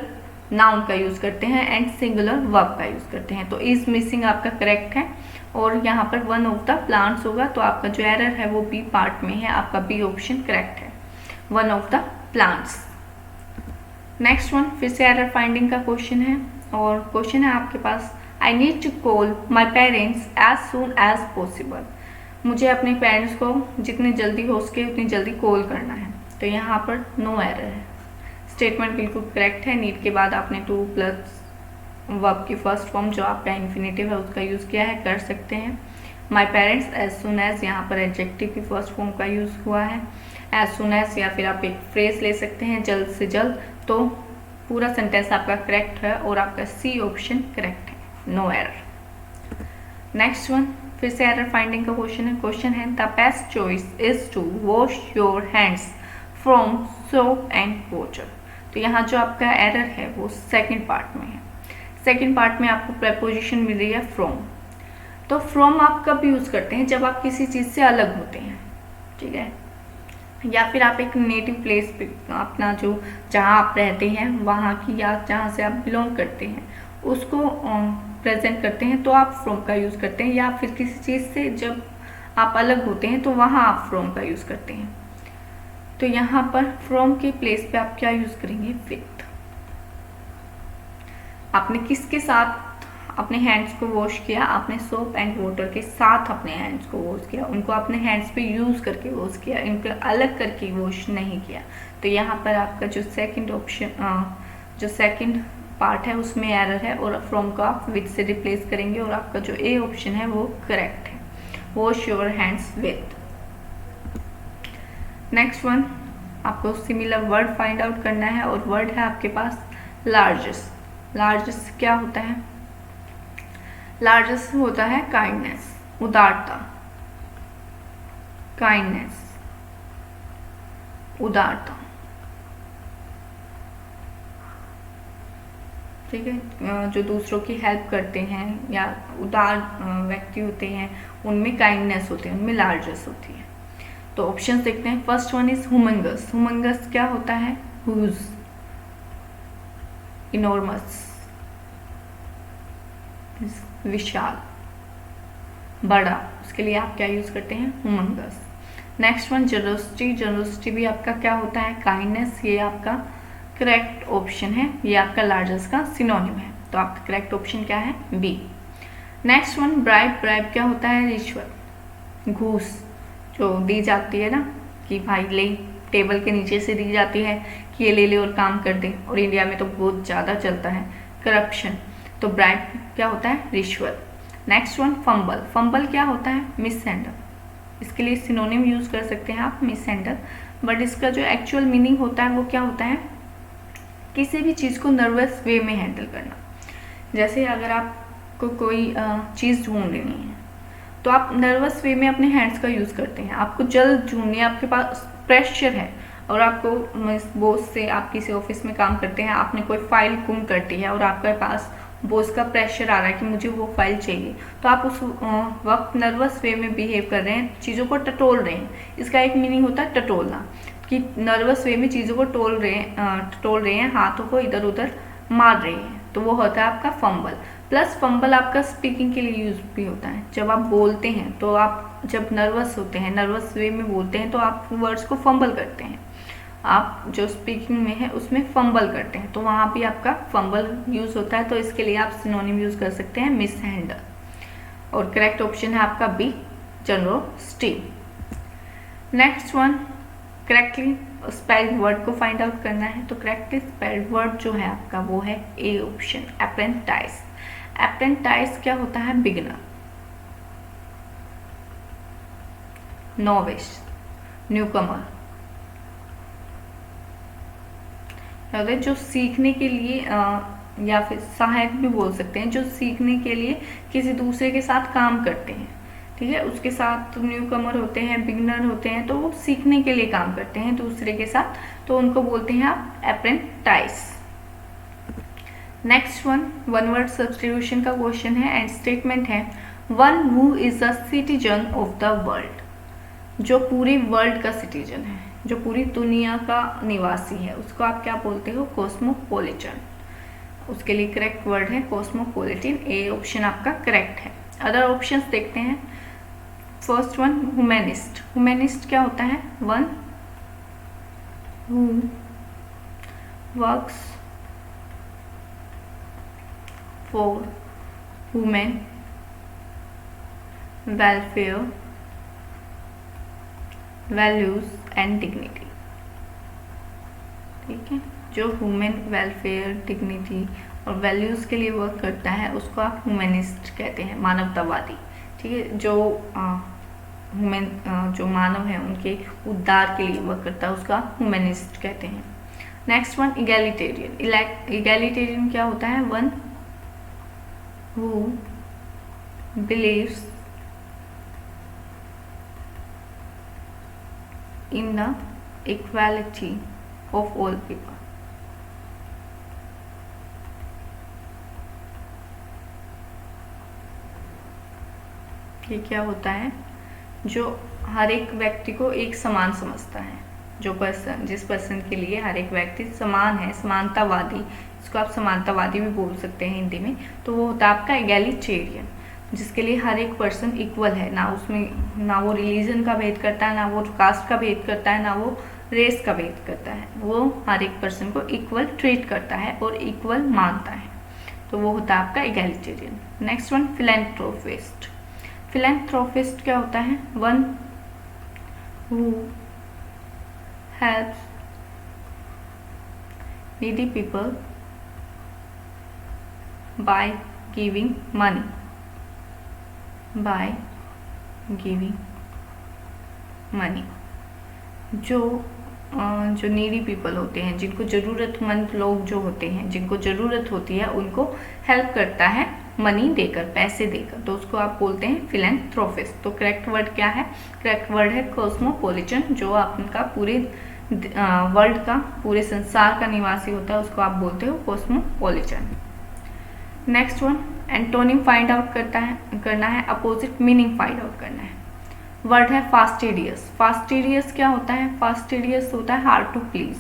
नाउन का यूज करते हैं एंड सिंगुलर वर्ब का यूज करते हैं। तो इज मिसिंग आपका करेक्ट है और यहाँ पर वन ऑफ द प्लांट्स होगा, तो आपका जो एरर है वो बी पार्ट में है, आपका बी ऑप्शन करेक्ट है, one of the plants. Next one फिर से एरर फाइंडिंग का क्वेश्चन है और क्वेश्चन है आपके पास, I need to call my parents as soon as possible. मुझे अपने पेरेंट्स को जितनी जल्दी हो सके उतनी जल्दी कॉल करना है। तो यहाँ पर नो एरर है, स्टेटमेंट बिल्कुल करेक्ट है। नीड के बाद आपने टू प्लस वर्ब की फर्स्ट फॉर्म जो आपका इन्फिनेटिव है उसका यूज़ किया है, कर सकते हैं। My parents as soon as, यहाँ पर एडजेक्टिव की फर्स्ट फॉर्म का यूज़ हुआ है, एज सुन एज, या फिर आप एक फ्रेज ले सकते हैं जल्द से जल्द। तो पूरा सेंटेंस आपका करेक्ट है और आपका सी ऑप्शन करेक्ट है, नो एरर। नेक्स्ट वन फिर से एरर फाइंडिंग का क्वेश्चन है। क्वेश्चन है the best choice is to wash your hands from soap and water. तो यहाँ जो आपका एरर है वो सेकंड पार्ट में है। सेकंड पार्ट में आपको प्रेपोजिशन मिल रही है फ्रॉम। तो फ्रॉम आप कब यूज़ करते हैं, जब आप किसी चीज़ से अलग होते हैं, ठीक है, या फिर आप एक नेटिव प्लेस पे अपना जो जहाँ आप रहते हैं वहाँ की या जहाँ से आप बिलोंग करते हैं उसको प्रेजेंट करते हैं, तो आप फ्रॉम का यूज़ करते हैं। या फिर किसी चीज़ से जब आप अलग होते हैं तो वहाँ आप फ्रॉम का यूज़ करते हैं। तो यहाँ पर फ्रॉम के प्लेस पे आप क्या यूज़ करेंगे, विथ। आपने किसके साथ अपने हैंड्स को वॉश किया, आपने सोप एंड वाटर के साथ अपने हैंड्स को वॉश किया, उनको अपने हैंड्स पे यूज़ करके वॉश किया, इनको अलग करके वॉश नहीं किया। तो यहाँ पर आपका जो सेकंड ऑप्शन जो सेकंड पार्ट है उसमें एरर है और फ्रॉम को आप विथ से रिप्लेस करेंगे और आपका जो ए ऑप्शन है वो करेक्ट है, wash your hands with. Next one आपको सिमिलर वर्ड फाइंड आउट करना है और वर्ड है आपके पास लार्जेस्ट। लार्जेस्ट क्या होता है, लार्जेस्ट होता है काइंडनेस, उदारता, काइंडनेस, उदारता, ठीक है। जो दूसरों की हेल्प करते हैं या उदार व्यक्ति होते हैं उनमें काइंडनेस होती है, उनमें लार्जेस्ट होती है। तो ऑप्शंस देखते हैं। First one is humongous. Humongous क्या होता है, हुज, इनॉर्मस, विशाल, बड़ा, उसके लिए आप क्या यूज करते हैं, humongous. Next one generosity. Generosity भी आपका क्या होता है, काइंडनेस, ये आपका करेक्ट ऑप्शन है, ये आपका लार्जेस्ट का सिनोनिम है, तो आपका करेक्ट ऑप्शन क्या है, B. Next one bribe. Bribe क्या होता है, रिश्वत, घूस जो दी जाती है ना, कि भाई ले, टेबल के नीचे से दी जाती है कि ये ले ले और काम कर दे, और इंडिया में तो बहुत ज़्यादा चलता है करप्शन। तो ब्राइब क्या होता है, रिश्वत। Next one fumble. फंबल क्या होता है, मिस हैंडल, इसके लिए सिनोनिम यूज कर सकते हैं आप, मिस हैंडल, बट इसका जो एक्चुअल मीनिंग होता है वो क्या होता है, किसी भी चीज़ को नर्वस वे में हैंडल करना। जैसे अगर आपको कोई चीज़ ढूंढनी है तो आप नर्वस वे में अपने हैंड्स का यूज़ करते हैं, आपको जल्द ढूंढनी है, आपके पास प्रेशर है और आपको बॉस से, आप किसी ऑफिस में काम करते हैं, आपने कोई फाइल गुम कर दी है और आपके पास बॉस का प्रेशर आ रहा है कि मुझे वो फाइल चाहिए, तो आप उस वक्त नर्वस वे में बिहेव कर रहे हैं, चीज़ों को टटोल रहे हैं। इसका एक मीनिंग होता है टटोलना, कि नर्वस वे में चीज़ों को टटोल रहे हैं, हाथों को इधर उधर मार रहे हैं, तो वो होता है आपका फंबल। प्लस फंबल आपका स्पीकिंग के लिए यूज भी होता है, जब आप बोलते हैं तो आप जब नर्वस होते हैं, नर्वस वे में बोलते हैं तो आप वर्ड्स को फंबल करते हैं, आप जो स्पीकिंग में है उसमें फंबल करते हैं, तो वहाँ भी आपका फंबल यूज होता है। तो इसके लिए आप सिनोनिम यूज कर सकते हैं, मिस हैंडल, और करेक्ट ऑप्शन है आपका B, generosity. Next one correctly spelled word को फाइंड आउट करना है, तो करेक्टली स्पेल्ड वर्ड जो है आपका वो है ए ऑप्शन, अप्रेंटाइज। अप्रेंटाइज क्या होता है, बिगिनर, नोविस, न्यूकमर, जो सीखने के लिए या फिर सहायक भी बोल सकते हैं, जो सीखने के लिए किसी दूसरे के साथ काम करते हैं, ठीक है, उसके साथ न्यूकमर होते हैं, बिगिनर होते हैं, तो वो सीखने के लिए काम करते हैं दूसरे के साथ, तो उनको बोलते हैं आप apprentice. Next one word substitution का क्वेश्चन है एंड स्टेटमेंट है one who is a citizen of the world, जो पूरे वर्ल्ड का सिटीजन है, जो पूरी दुनिया का निवासी है, उसको आप क्या बोलते हो? कॉस्मोपॉलिटन। उसके लिए करेक्ट वर्ड है कॉस्मोपॉलिटन। ए ऑप्शन आपका करेक्ट है। अदर ऑप्शंस देखते हैं। First one humanist. ह्यूमैनिस्ट क्या होता है? One who works for human welfare, values and dignity. ठीक है, जो ह्यूमन वेलफेयर, डिग्निटी और वैल्यूज के लिए वर्क करता है उसको आप ह्यूमनिस्ट कहते हैं, मानवतावादी। ठीक है, जो जो मानव है उनके उद्धार के लिए वर्क करता है उसको आप ह्यूमनिस्ट कहते हैं। Next one egalitarian. इगैलिटेरियन क्या होता है? One who believes in the equality of all people। ये क्या होता है? जो हर एक व्यक्ति को एक समान समझता है, जिस पर्सन के लिए हर एक व्यक्ति समान है, समानतावादी, इसको आप समानतावादी भी बोल सकते हैं हिंदी में, तो वो होता है आपका एगैलिटेरियन, जिसके लिए हर एक पर्सन इक्वल है, ना वो रिलीजन का भेद करता है, ना वो कास्ट का भेद करता है, ना वो रेस का भेद करता है, वो हर एक पर्सन को इक्वल ट्रीट करता है और इक्वल मानता है, तो वो होता है आपका egalitarian. Next one philanthropist. Philanthropist क्या होता है? One who helps needy people by giving money, by giving money. जो नीडी पीपल होते हैं, जिनको ज़रूरतमंद लोग जो होते हैं, जिनको ज़रूरत होती है, उनको हेल्प करता है मनी देकर, पैसे देकर, तो उसको आप बोलते हैं फिलैंथ्रोपिस्ट। तो करेक्ट वर्ड क्या है? करेक्ट वर्ड है कॉस्मोपॉलिटन। जो आपका पूरे वर्ल्ड का, पूरे संसार का निवासी होता है उसको आप बोलते हो cosmopolitan. Next one antonym find out करना है, अपोजिट मीनिंग फाइंड आउट करना है। वर्ड है फास्टिडियस। फास्टिडियस क्या होता है? फास्टिडियस होता है हार्ड टू प्लीज,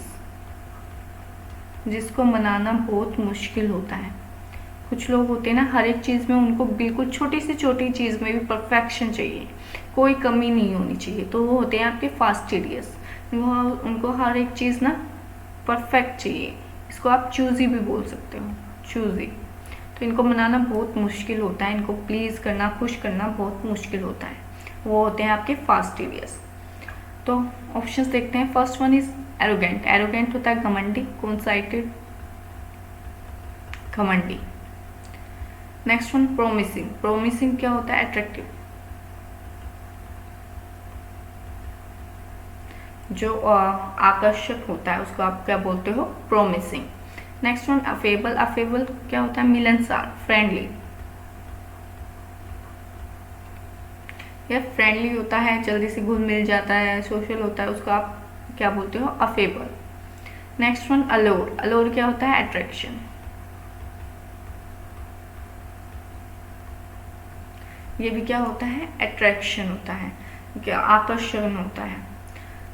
जिसको मनाना बहुत मुश्किल होता है। कुछ लोग होते हैं ना, हर एक चीज़ में उनको बिल्कुल छोटी से छोटी चीज़ में भी परफेक्शन चाहिए, कोई कमी नहीं होनी चाहिए, तो वो होते हैं आपके फास्टिडियस। उनको हर एक चीज़ ना परफेक्ट चाहिए, इसको आप चूजी भी बोल सकते हो, चूजी। तो इनको मनाना बहुत मुश्किल होता है, इनको प्लीज़ करना, खुश करना बहुत मुश्किल होता है, वो होते हैं आपके फास्टिडियस। तो ऑप्शंस देखते हैं। First one is arrogant. Arrogant होता है घमंडी, कॉन्साइटेड, घमंडी। Next one promising. प्रोमिसिंग क्या होता है? अट्रैक्टिव, जो आकर्षक होता है उसको आप क्या बोलते हो? Promising. Next one affable. Affable क्या होता है? मिलनसार, फ्रेंडली। यह फ्रेंडली होता है, जल्दी से घुल मिल जाता है, सोशल होता है, उसको आप क्या बोलते हो? Affable. Next one allure. Allure क्या होता है? अट्रैक्शन। ये भी क्या होता है? अट्रैक्शन होता है, क्या आकर्षण होता है।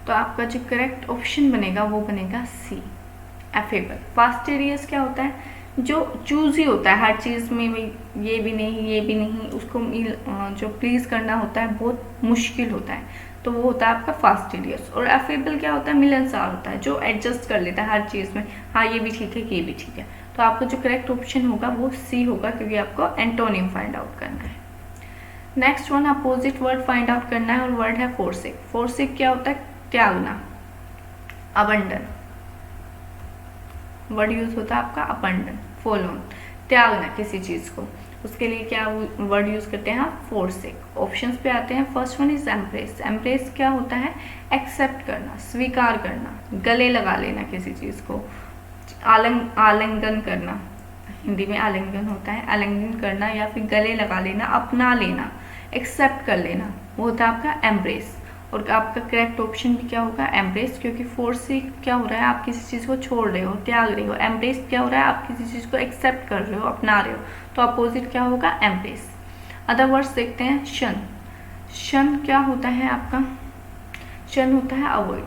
तो आपका जो करेक्ट ऑप्शन बनेगा वो बनेगा सी, अफेबल। फास्टिडियस क्या होता है? जो चूजी होता है, हर चीज़ में ये भी नहीं, ये भी नहीं, उसको जो प्लीज़ करना होता है बहुत मुश्किल होता है, तो वो होता है आपका फास्टिडियस। और अफेबल क्या होता है? मिलनसार होता है, जो एडजस्ट कर लेता है हर चीज़ में, हाँ ये भी ठीक है, ये भी ठीक है। तो आपका जो करेक्ट ऑप्शन होगा वो सी होगा, क्योंकि आपको एंटोनिम फाइंड आउट करना है। Next one opposite word find out करना है, और वर्ड है फोर्सिक। फोर्सिक क्या होता है? त्यागना, अबंडन। वर्ड यूज होता है आपका अबंडन, फॉलोन, त्यागना किसी चीज को, उसके लिए क्या वर्ड यूज करते हैं आप? फोर्सिक। ऑप्शंस पे आते हैं। First one is empress. Empress क्या होता है? एक्सेप्ट करना, स्वीकार करना, गले लगा लेना किसी चीज को, आलिंगन करना, हिंदी में आलिंगन होता है, आलिंगन करना या फिर गले लगा लेना, अपना लेना, एक्सेप्ट कर लेना, वो होता है आपका एम्ब्रेस। और आपका करेक्ट ऑप्शन भी क्या होगा, एम्ब्रेस, क्योंकि फोर्स से क्या हो रहा है, आप किसी चीज़ को छोड़ रहे हो, त्याग रहे हो। एम्ब्रेस क्या हो रहा है, आप किसी चीज़ को एक्सेप्ट कर रहे हो, अपना रहे हो, तो अपोजिट क्या होगा, एम्ब्रेस। अदर वर्ड्स देखते हैं, शन। शन क्या होता है आपका, शन होता है अवॉइड,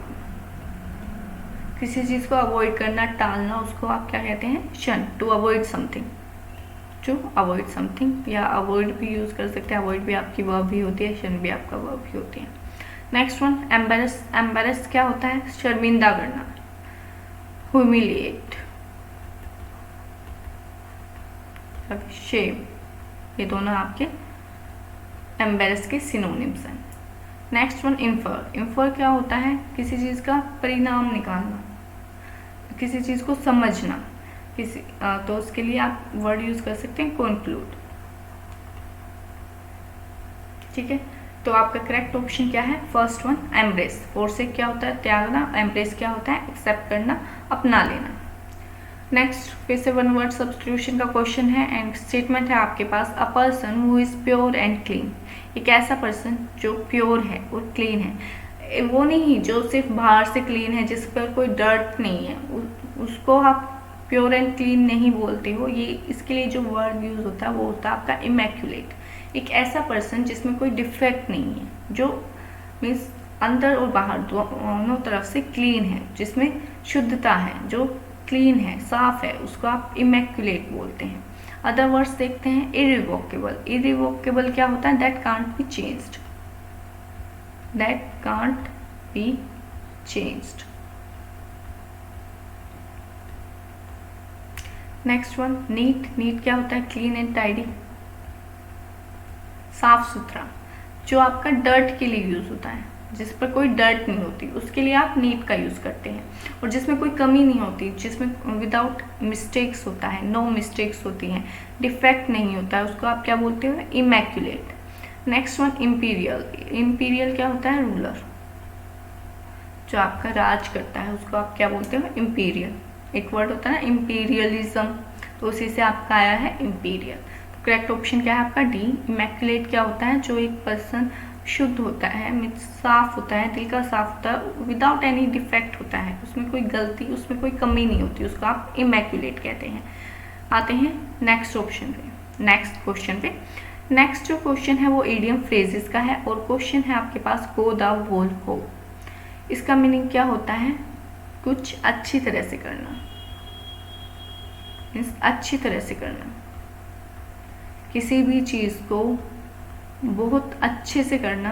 किसी चीज़ को अवॉइड करना, टालना, उसको आप क्या कहते हैं, shun, to avoid something, to avoid something, या अवॉइड भी यूज़ कर सकते हैं, अवॉइड भी आपकी वर्ब भी होती है, शन भी आपका वर्ब भी होती है। Next one, embarrass. एम्बेरस क्या होता है, शर्मिंदा करना, ह्यूमिलिएट, शेम, ये दोनों आपके एम्बेरस के सिनोनिम्स हैं। Next one, infer. इन्फर क्या होता है, किसी चीज़ का परिणाम निकालना, किसी चीज़ को समझना, किसी तो उसके लिए आप वर्ड यूज़ कर सकते हैं, कंक्लूड। ठीक है, तो आपका करेक्ट ऑप्शन क्या है, फर्स्ट वन, एम्ब्रेस। फोर से क्या होता है, त्यागना, एम्ब्रेस क्या होता है, एक्सेप्ट करना, अपना लेना। नेक्स्ट फिर से वन वर्ड सब्स्टिट्यूशन का क्वेश्चन है एंड स्टेटमेंट है आपके पास, a person who is pure and clean. एक ऐसा पर्सन जो प्योर है और क्लीन है, वो नहीं जो सिर्फ बाहर से क्लीन है, जिस पर कोई डर्ट नहीं है, उसको आप प्योर एंड क्लीन नहीं बोलते हो। ये इसके लिए जो वर्ड यूज होता है वो होता है आपका इमैक्यूलेट। एक ऐसा पर्सन जिसमें कोई डिफेक्ट नहीं है, जो मीन्स अंदर और बाहर दोनों तरफ से क्लीन है, जिसमें शुद्धता है, जो क्लीन है, साफ है, उसको आप इमैक्यूलेट बोलते हैं। अदर वर्ड्स देखते हैं, इरिवोकेबल। इरिवोकेबल क्या होता है, that can't be changed, that can't be changed. Next one, neat. Neat क्या होता है, क्लीन एंड टाइडी, साफ सुथरा, जो आपका डर्ट के लिए यूज होता है, जिस पर कोई डर्ट नहीं होती, उसके लिए आप नीट का यूज करते हैं। और जिसमें कोई कमी नहीं होती, जिसमें विदाउट मिस्टेक्स होता है, नो मिस्टेक्स होती हैं, डिफेक्ट नहीं होता है, उसको आप क्या बोलते हो, immaculate. Next one, imperial. Imperial क्या होता है, रूलर, जो आपका राज करता है, उसको आप क्या बोलते हो, इम्पीरियल। एक वर्ड होता है ना इम्पीरियलिज्म, तो उसी से आपका आया है इम्पीरियल। तो करेक्ट ऑप्शन क्या है आपका, डी। इमैक्यूलेट क्या होता है, जो एक पर्सन शुद्ध होता है, मीन्स साफ होता है, दिल का साफ होता है, विदाउट एनी डिफेक्ट होता है, उसमें कोई गलती, उसमें कोई कमी नहीं होती, उसको आप इमैक्यूलेट कहते हैं। आते हैं नेक्स्ट ऑप्शन पे, नेक्स्ट क्वेश्चन पे। नेक्स्ट जो क्वेश्चन है वो ईडियम फ्रेजेस का है और क्वेश्चन है आपके पास, गो द होल हो। इसका मीनिंग क्या होता है, कुछ अच्छी तरह से करना, मीन्स अच्छी तरह से करना, किसी भी चीज़ को बहुत अच्छे से करना,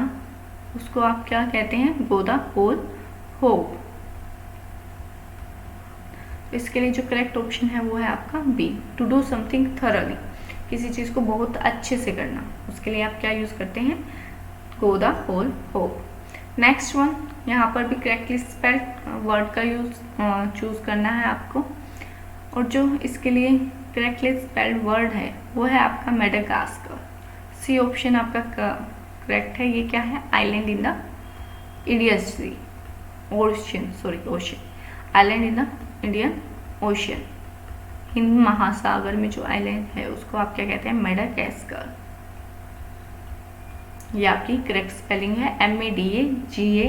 उसको आप क्या कहते हैं, गो द होल हो। इसके लिए जो करेक्ट ऑप्शन है वो है आपका B, to do something thoroughly, किसी चीज़ को बहुत अच्छे से करना, उसके लिए आप क्या यूज़ करते हैं, गो द होल हो। नेक्स्ट वन, यहाँ पर भी करेक्टली स्पेल्ड वर्ड का यूज चूज करना है आपको, और जो इसके लिए करेक्टली स्पेल्ड वर्ड है वो है आपका मेडागास्कर। सी ऑप्शन आपका करेक्ट है। ये क्या है, island in the Indian sea, ocean, sorry ocean, island in the Indian ocean, Hind Mahasagar में जो आइलैंड है उसको आप क्या कहते हैं, मेडागास्कर। ये आपकी करेक्ट स्पेलिंग है, MEDAGASCAR,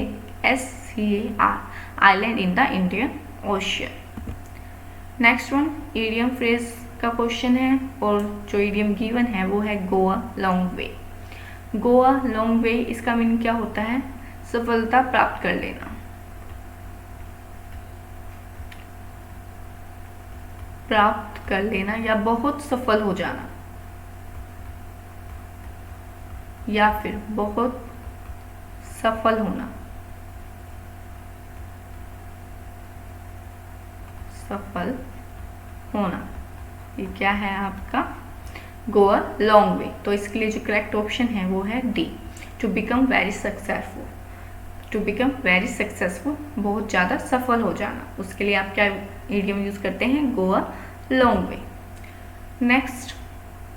island in the Indian ocean. Next one, idiom phrase का क्वेश्चन है और जो ईडियम गिवन है वो है गो a long way. Go a long वे, इसका मीनिंग क्या होता है, सफलता प्राप्त कर लेना, प्राप्त कर लेना, या बहुत सफल हो जाना, या फिर बहुत सफल होना, सफल होना, ये क्या है आपका, गो अ लॉन्ग वे। तो इसके लिए जो करेक्ट ऑप्शन है वो है D, to become very successful. To become very successful, बहुत ज़्यादा सफल हो जाना, उसके लिए आप क्या इडियम यूज करते हैं, go a long way. Next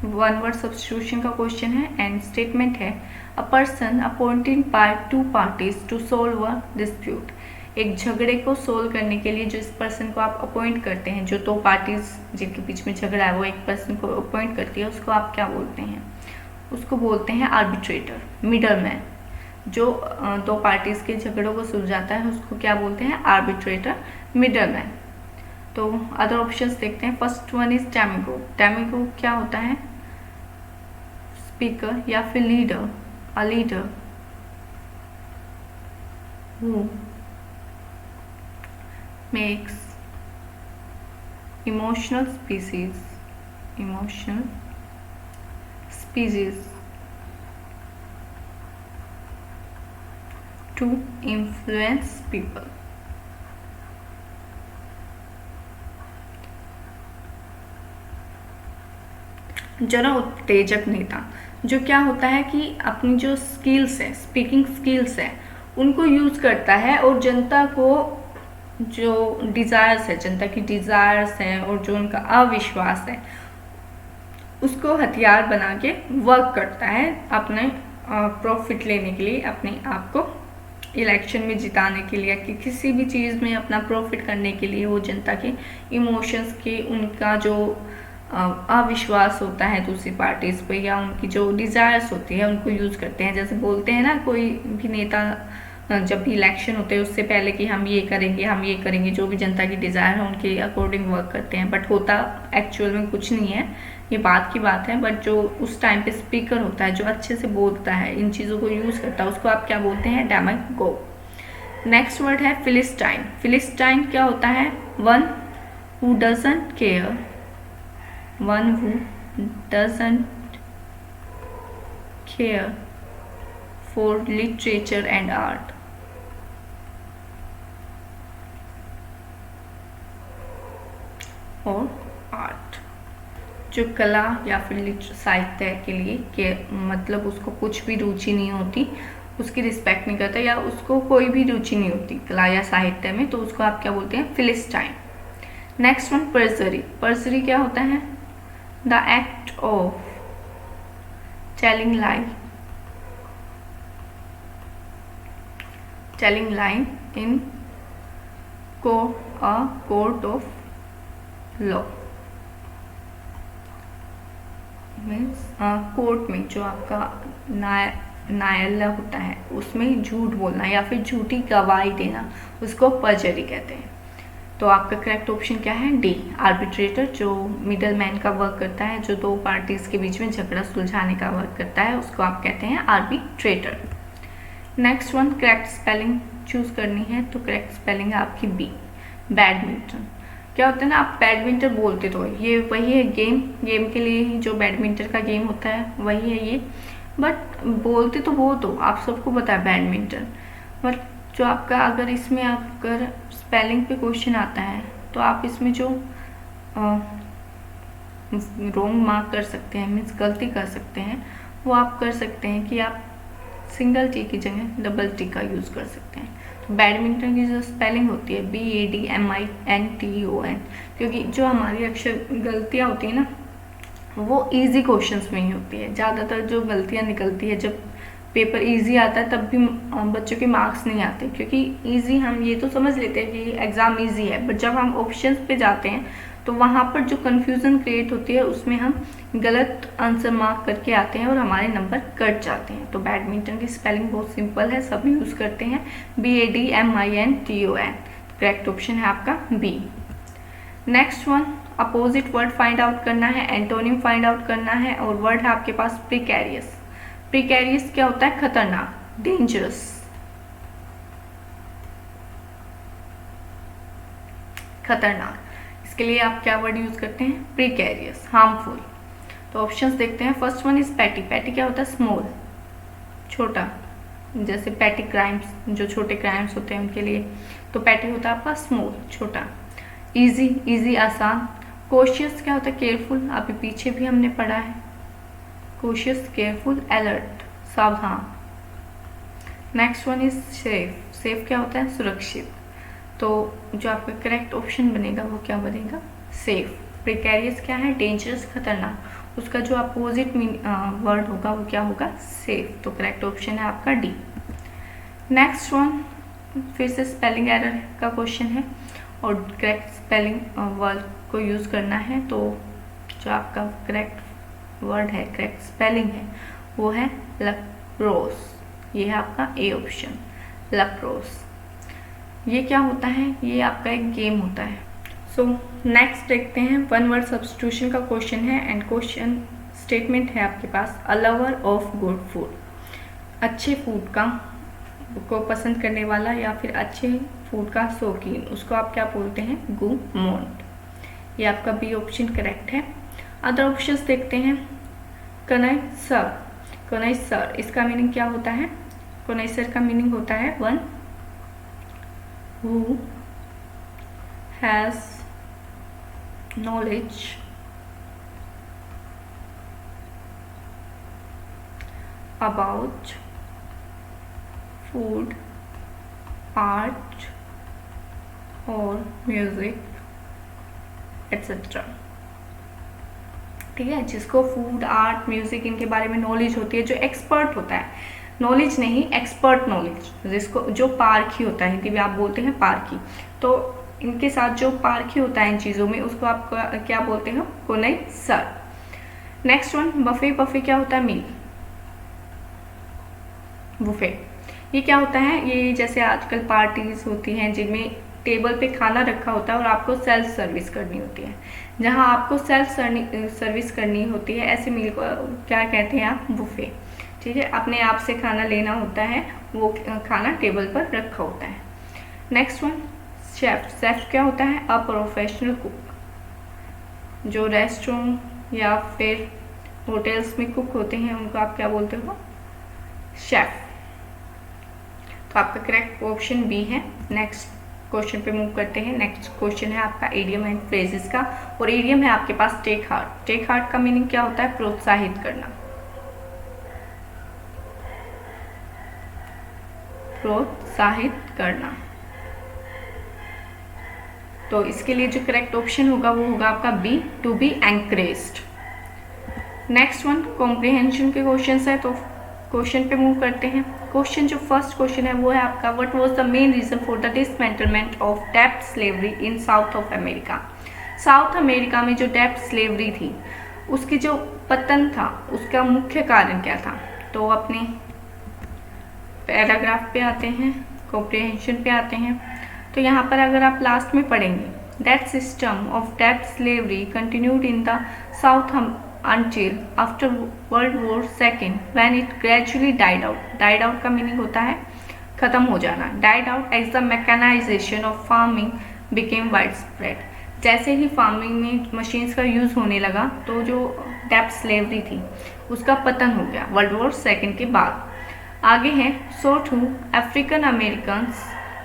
one word substitution का क्वेश्चन है एंड स्टेटमेंट है, a person appointed by two parties to solve a dispute. एक झगड़े को सोल्व करने के लिए जिस पर्सन को आप अपॉइंट करते हैं, जो दो पार्टीज जिनके बीच में झगड़ा है वो एक पर्सन को अपॉइंट करती है, उसको आप क्या बोलते हैं, उसको बोलते हैं आर्बिट्रेटर, मिडल मैन, जो दो पार्टीज के झगड़ों को सुलझाता है उसको क्या बोलते हैं? Arbitrator, middleman. तो अदर ऑप्शंस देखते हैं। First one is demagogue. Demagogue क्या होता है? स्पीकर या फिर leader, a leader who makes emotional species to influence people। जन उत्तेजक नेता, जो क्या होता है कि अपनी जो स्किल्स है, स्पीकिंग स्किल्स है, उनको यूज़ करता है और जनता को जो डिज़ायर्स है, जनता की डिज़ायर्स हैं और जो उनका अविश्वास है उसको हथियार बना के वर्क करता है अपने प्रॉफिट लेने के लिए, अपने आप को इलेक्शन में जिताने के लिए, कि किसी भी चीज़ में अपना प्रॉफिट करने के लिए वो जनता के इमोशंस के, उनका जो अविश्वास होता है दूसरी पार्टीज पे या उनकी जो डिज़ायर्स होती है उनको यूज़ करते हैं। जैसे बोलते हैं ना कोई भी नेता जब भी इलेक्शन होते हैं उससे पहले कि हम ये करेंगे, जो भी जनता की डिज़ायर है उनके अकॉर्डिंग वर्क करते हैं, बट होता एक्चुअल में कुछ नहीं है, ये बात की बात है। बट जो उस टाइम पे स्पीकर होता है जो अच्छे से बोलता है, इन चीज़ों को यूज़ करता है, उसको आप क्या बोलते हैं? डेमागोग। नेक्स्ट वर्ड है फिलिस्टाइन। फिलिस्टाइन क्या होता है? One who doesn't care, one who doesn't care for literature and art। और आर्ट, जो कला या फिर साहित्य के लिए के मतलब उसको कुछ भी रुचि नहीं होती, उसकी रिस्पेक्ट नहीं करता या उसको कोई भी रुचि नहीं होती कला या साहित्य में, तो उसको आप क्या बोलते हैं? फिलिस्टाइन। Next one पर्जरी। पर्जरी क्या होता है? The act of telling lie in a court of law। Means court में जो आपका न्यायालय होता है उसमें झूठ बोलना या फिर झूठी गवाही देना, उसको पर्जरी कहते हैं। तो आपका करेक्ट ऑप्शन क्या है? डी, आर्बिट्रेटर, जो मिडल मैन का वर्क करता है, जो दो पार्टीज के बीच में झगड़ा सुलझाने का वर्क करता है, उसको आप कहते हैं arbitrator. Next one, correct spelling choose करनी है, तो करेक्ट स्पेलिंग है आपकी बी, बैडमिंटन। क्या होता है ना, आप बैडमिंटन बोलते तो ये वही है, गेम के लिए ही जो बैडमिंटन का गेम होता है वही है ये, बट बोलते तो वो तो आप सबको पता है बैडमिंटन, बट जो आपका अगर इसमें अगर स्पेलिंग पे क्वेश्चन आता है तो आप इसमें जो रॉन्ग मार्क कर सकते हैं, मीन्स गलती कर सकते हैं, वो आप कर सकते हैं कि आप सिंगल टी की जगह डबल टी का यूज़ कर सकते हैं। तो बैडमिंटन की जो स्पेलिंग होती है BADMINTON, क्योंकि जो हमारी अक्षर गलतियाँ होती है ना वो इजी क्वेश्चंस में ही होती है। ज़्यादातर जो गलतियाँ निकलती है जब पेपर इजी आता है तब भी बच्चों के मार्क्स नहीं आते, क्योंकि इजी हम ये तो समझ लेते हैं कि एग्ज़ाम इजी है, बट जब हम ऑप्शंस पे जाते हैं तो वहाँ पर जो कन्फ्यूज़न क्रिएट होती है उसमें हम गलत आंसर मार्क करके आते हैं और हमारे नंबर कट जाते हैं। तो बैडमिंटन की स्पेलिंग बहुत सिंपल है, सब यूज़ करते हैं, BADMINTON। करेक्ट ऑप्शन है आपका B. Next one, opposite word find out करना है, एंटोनिम फाइंड आउट करना है, और वर्ड है आपके पास प्रिकैरियस। प्रिकैरियस क्या होता है? खतरनाक, डेंजरस। खतरनाक, इसके लिए आप क्या वर्ड यूज करते हैं? प्रिकैरियस। हार्मफुल, तो ऑप्शंस देखते हैं। First one is petty. Petty क्या होता है? स्मॉल, छोटा, जैसे पैटी क्राइम्स, जो छोटे क्राइम्स होते हैं उनके लिए, तो पैटी होता है आपका स्मॉल, छोटा। इजी, इजी आसान। कॉशियस क्या होता है? केयरफुल, अभी पीछे भी हमने पढ़ा है, कॉशियस, केयरफुल, अलर्ट, सावधान। Next one is safe. Safe क्या होता है? सुरक्षित। तो जो आपका करेक्ट ऑप्शन बनेगा वो क्या बनेगा? सेफ। प्रिकैरियस क्या है? डेंजरस, खतरनाक, उसका जो अपोजिट वर्ड होगा वो क्या होगा? सेफ। तो करेक्ट ऑप्शन है आपका डी। नेक्स्ट वन फिर से स्पेलिंग एरर का क्वेश्चन है और करेक्ट स्पेलिंग वर्ड को यूज़ करना है। तो जो आपका करेक्ट वर्ड है, करेक्ट स्पेलिंग है, वो है लैक्रोस। ये है आपका ए ऑप्शन, लैप्रोस। ये क्या होता है? ये आपका एक गेम होता है। सो नेक्स्ट देखते हैं, वन वर्ड सब्स्टिट्यूशन का क्वेश्चन है एंड क्वेश्चन स्टेटमेंट है आपके पास, a lover of good food, अच्छे फूड का को पसंद करने वाला या फिर अच्छे फूड का शौकीन, उसको आप क्या बोलते हैं? गुड। ये आपका बी ऑप्शन करेक्ट है। अदर ऑप्शंस देखते हैं, कनैसर, कनैसर इसका मीनिंग क्या होता है? कनैसर का मीनिंग होता है one who has knowledge about food, art और म्यूजिक एट्सेट्रा। ठीक है, जिसको फूड, आर्ट, म्यूजिक इनके बारे में नॉलेज होती है, जो एक्सपर्ट होता है, नॉलेज नहीं एक्सपर्ट नॉलेज, जिसको जो पारखी होता है, हिंदी में आप बोलते हैं पारखी, तो इनके साथ जो पारखी होता है इन चीज़ों में, उसको आप क्या बोलते हैं? कनैसर। नेक्स्ट वन, बफे, बफे क्या होता है? मील, बुफे ये क्या होता है? ये जैसे आजकल पार्टीज होती हैं जिनमें टेबल पे खाना रखा होता है और आपको सेल्फ सर्विस करनी होती है, जहां आपको सेल्फ सर्विस करनी होती है, ऐसे मील को क्या कहते हैं आप? बुफे। ठीक है, अपने आप से खाना लेना होता है, वो खाना टेबल पर रखा होता है। नेक्स्ट वन, शेफ, शेफ क्या होता है? अ प्रोफेशनल कुक, जो रेस्टोरेंट या फिर होटल्स में कुक होते हैं उनको आप क्या बोलते हो? शेफ। तो आपका करेक्ट ऑप्शन बी है। नेक्स्ट क्वेश्चन पे मूव करते हैं। नेक्स्ट क्वेश्चन है आपका इडियम एंड फ्रेजेस का, और इडियम है आपके पास टेक हार्ट। टेक हार्ट का मीनिंग क्या होता है? प्रोत्साहित करना, प्रोत्साहित करना। तो इसके लिए जो करेक्ट ऑप्शन होगा वो होगा आपका B, to be encouraged. Next one comprehension के क्वेश्चन है, तो क्वेश्चन पे मूव करते हैं। क्वेश्चन जो फर्स्ट क्वेश्चन है वो है आपका, what was the main reason for the dismantlement of डेब्ट slavery in south of America. South America में जो डेब्ट स्लेवरी थी उसकी जो पतन था उसका मुख्य कारण क्या था? तो अपने पैराग्राफ पे आते हैं, कॉम्प्रिहेंशन पे आते हैं। तो यहाँ पर अगर आप लास्ट में पढ़ेंगे, दैट सिस्टम ऑफ डेब्ट slavery continued in the south until after World War II when it gradually died out. Died out का मीनिंग होता है खत्म हो जाना। Died out as the mechanization of farming became widespread. जैसे ही फार्मिंग में machines का यूज़ होने लगा तो जो डेब्ट स्लेवरी थी उसका पतन हो गया वर्ल्ड वॉर सेकेंड के बाद। आगे है, so too African Americans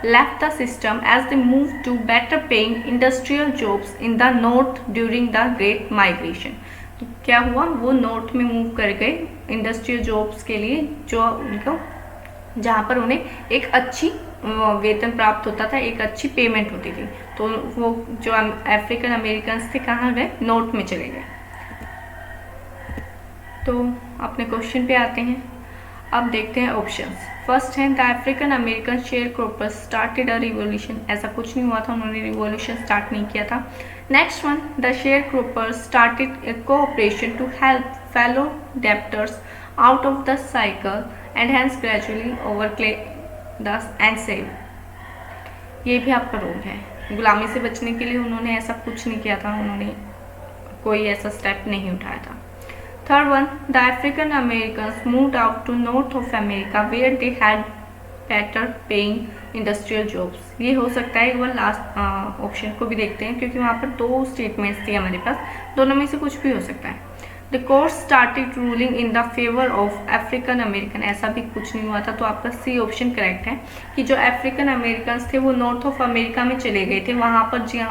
left the system as they moved to better paying industrial jobs in the north during the Great Migration. तो क्या हुआ? वो नॉर्थ में मूव कर गए इंडस्ट्रियल जॉब्स के लिए, जो उनको जहाँ पर उन्हें एक अच्छी वेतन प्राप्त होता था, एक अच्छी पेमेंट होती थी। तो वो जो अफ्रीकन अमेरिकन्स थे कहाँ गए? नॉर्थ में चले गए। तो अपने क्वेश्चन पे आते हैं। अब देखते हैं ऑप्शंस। फर्स्ट है, the African American share croppers started a revolution. ऐसा कुछ नहीं हुआ था, उन्होंने रिवॉल्यूशन स्टार्ट नहीं किया था। Next one, the share croppers started a cooperation to help fellow debtors out of the cycle and hence gradually overclay the ensave. ये भी आपका रोल है, गुलामी से बचने के लिए उन्होंने ऐसा कुछ नहीं किया था, उन्होंने कोई ऐसा स्टेप नहीं उठाया था। Third one, the African Americans moved out to north of America where they had better paying industrial jobs. ये हो सकता है, एक बार लास्ट ऑप्शन को भी देखते हैं क्योंकि वहाँ पर दो स्टेटमेंट्स थी हमारे पास, दोनों में से कुछ भी हो सकता है। The court started ruling in the favor of African American. ऐसा भी कुछ नहीं हुआ था, तो आपका सी ऑप्शन करेक्ट है कि जो अफ्रीकन अमेरिकन थे वो नॉर्थ ऑफ अमेरिका में चले गए थे, वहाँ पर जी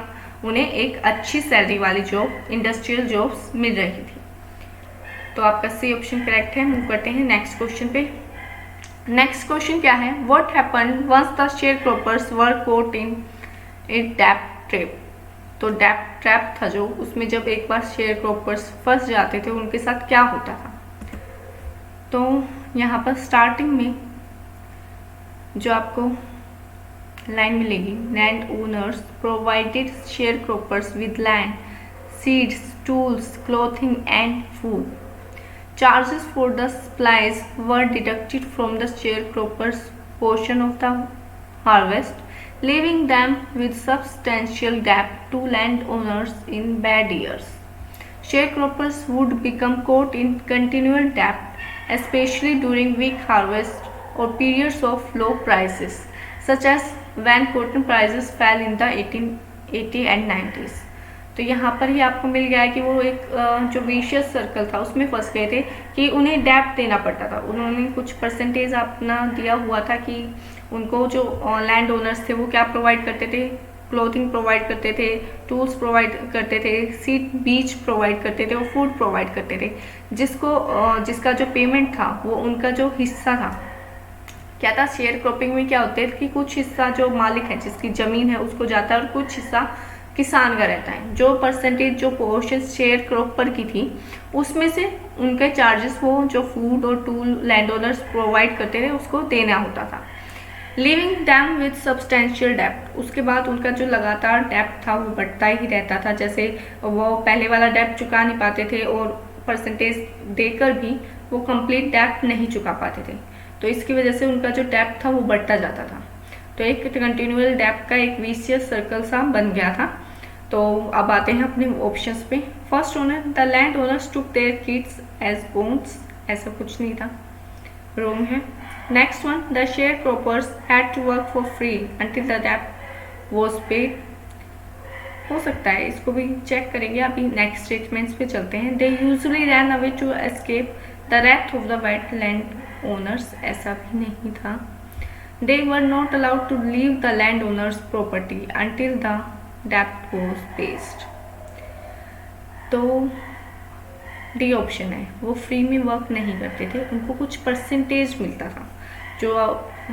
उन्हें एक अच्छी सैलरी वाली जॉब, इंडस्ट्रियल जॉब्स मिल रही थी। तो आपका सी ऑप्शन करेक्ट है। मूव करते हैं नेक्स्ट क्वेश्चन पे। नेक्स्ट क्वेश्चन क्या है? What happened once the share croppers were caught in a डेब्ट ट्रैप। तो डेब्ट ट्रैप था जो, उसमें जब एक बार शेयर क्रॉपर्स फंस जाते थे उनके साथ क्या होता था? तो यहाँ पर स्टार्टिंग में जो आपको लाइन मिलेगी, land owners provided share croppers with land, seeds, tools, clothing and food. Charges for the supplies were deducted from the sharecroppers' portion of the harvest, leaving them with substantial debt to landowners in bad years. Sharecroppers would become caught in continual debt, especially during weak harvest or periods of low prices, such as when cotton prices fell in the 1880 and 90s. तो यहाँ पर ही आपको मिल गया है कि वो एक जो विशियस सर्कल था उसमें फंस गए थे कि उन्हें डेप्ट देना पड़ता था। उन्होंने कुछ परसेंटेज अपना दिया हुआ था कि उनको जो लैंड ओनर्स थे वो क्या प्रोवाइड करते थे, क्लोथिंग प्रोवाइड करते थे, टूल्स प्रोवाइड करते थे, सीड बीज प्रोवाइड करते थे और फूड प्रोवाइड करते थे, जिसका जो पेमेंट था वो उनका जो हिस्सा था। क्या था, शेयर क्रॉपिंग में क्या होता है कि कुछ हिस्सा जो मालिक है, जिसकी ज़मीन है, उसको जाता है और कुछ हिस्सा किसान का रहता है। जो परसेंटेज जो पोर्शन शेयर क्रॉपर की थी उसमें से उनके चार्जेस वो जो फूड और टूल लैंड ओनर्स प्रोवाइड करते थे उसको देना होता था। लिविंग डैम विद सब्सटेंशियल डेप्ट, उसके बाद उनका जो लगातार डेप्ट था वो बढ़ता ही रहता था। जैसे वो पहले वाला डेप्ट चुका नहीं पाते थे और परसेंटेज देकर भी वो कंप्लीट डेप्ट नहीं चुका पाते थे, तो इसकी वजह से उनका जो डेप्ट था वो बढ़ता जाता था। तो एक कंटिन्यूअल डेप्ट का एक विशियस सर्कल सा बन गया था। तो अब आते हैं अपने ऑप्शंस पे। First owner, the land owners took their kids as bones, ऐसा कुछ नहीं था, रॉन्ग है। Next one, the share croppers had to work for free until the डेप्ट वाज पेड, हो सकता है, इसको भी चेक करेंगे। अभी नेक्स्ट स्टेटमेंट्स पे चलते हैं। They usually ran away to escape the wrath of the white land owners, ऐसा भी नहीं था। They were not allowed to leave the landowner's property until the debt was paid. तो डी ऑप्शन है, वो फ्री में वर्क नहीं करते थे, उनको कुछ परसेंटेज मिलता था। जो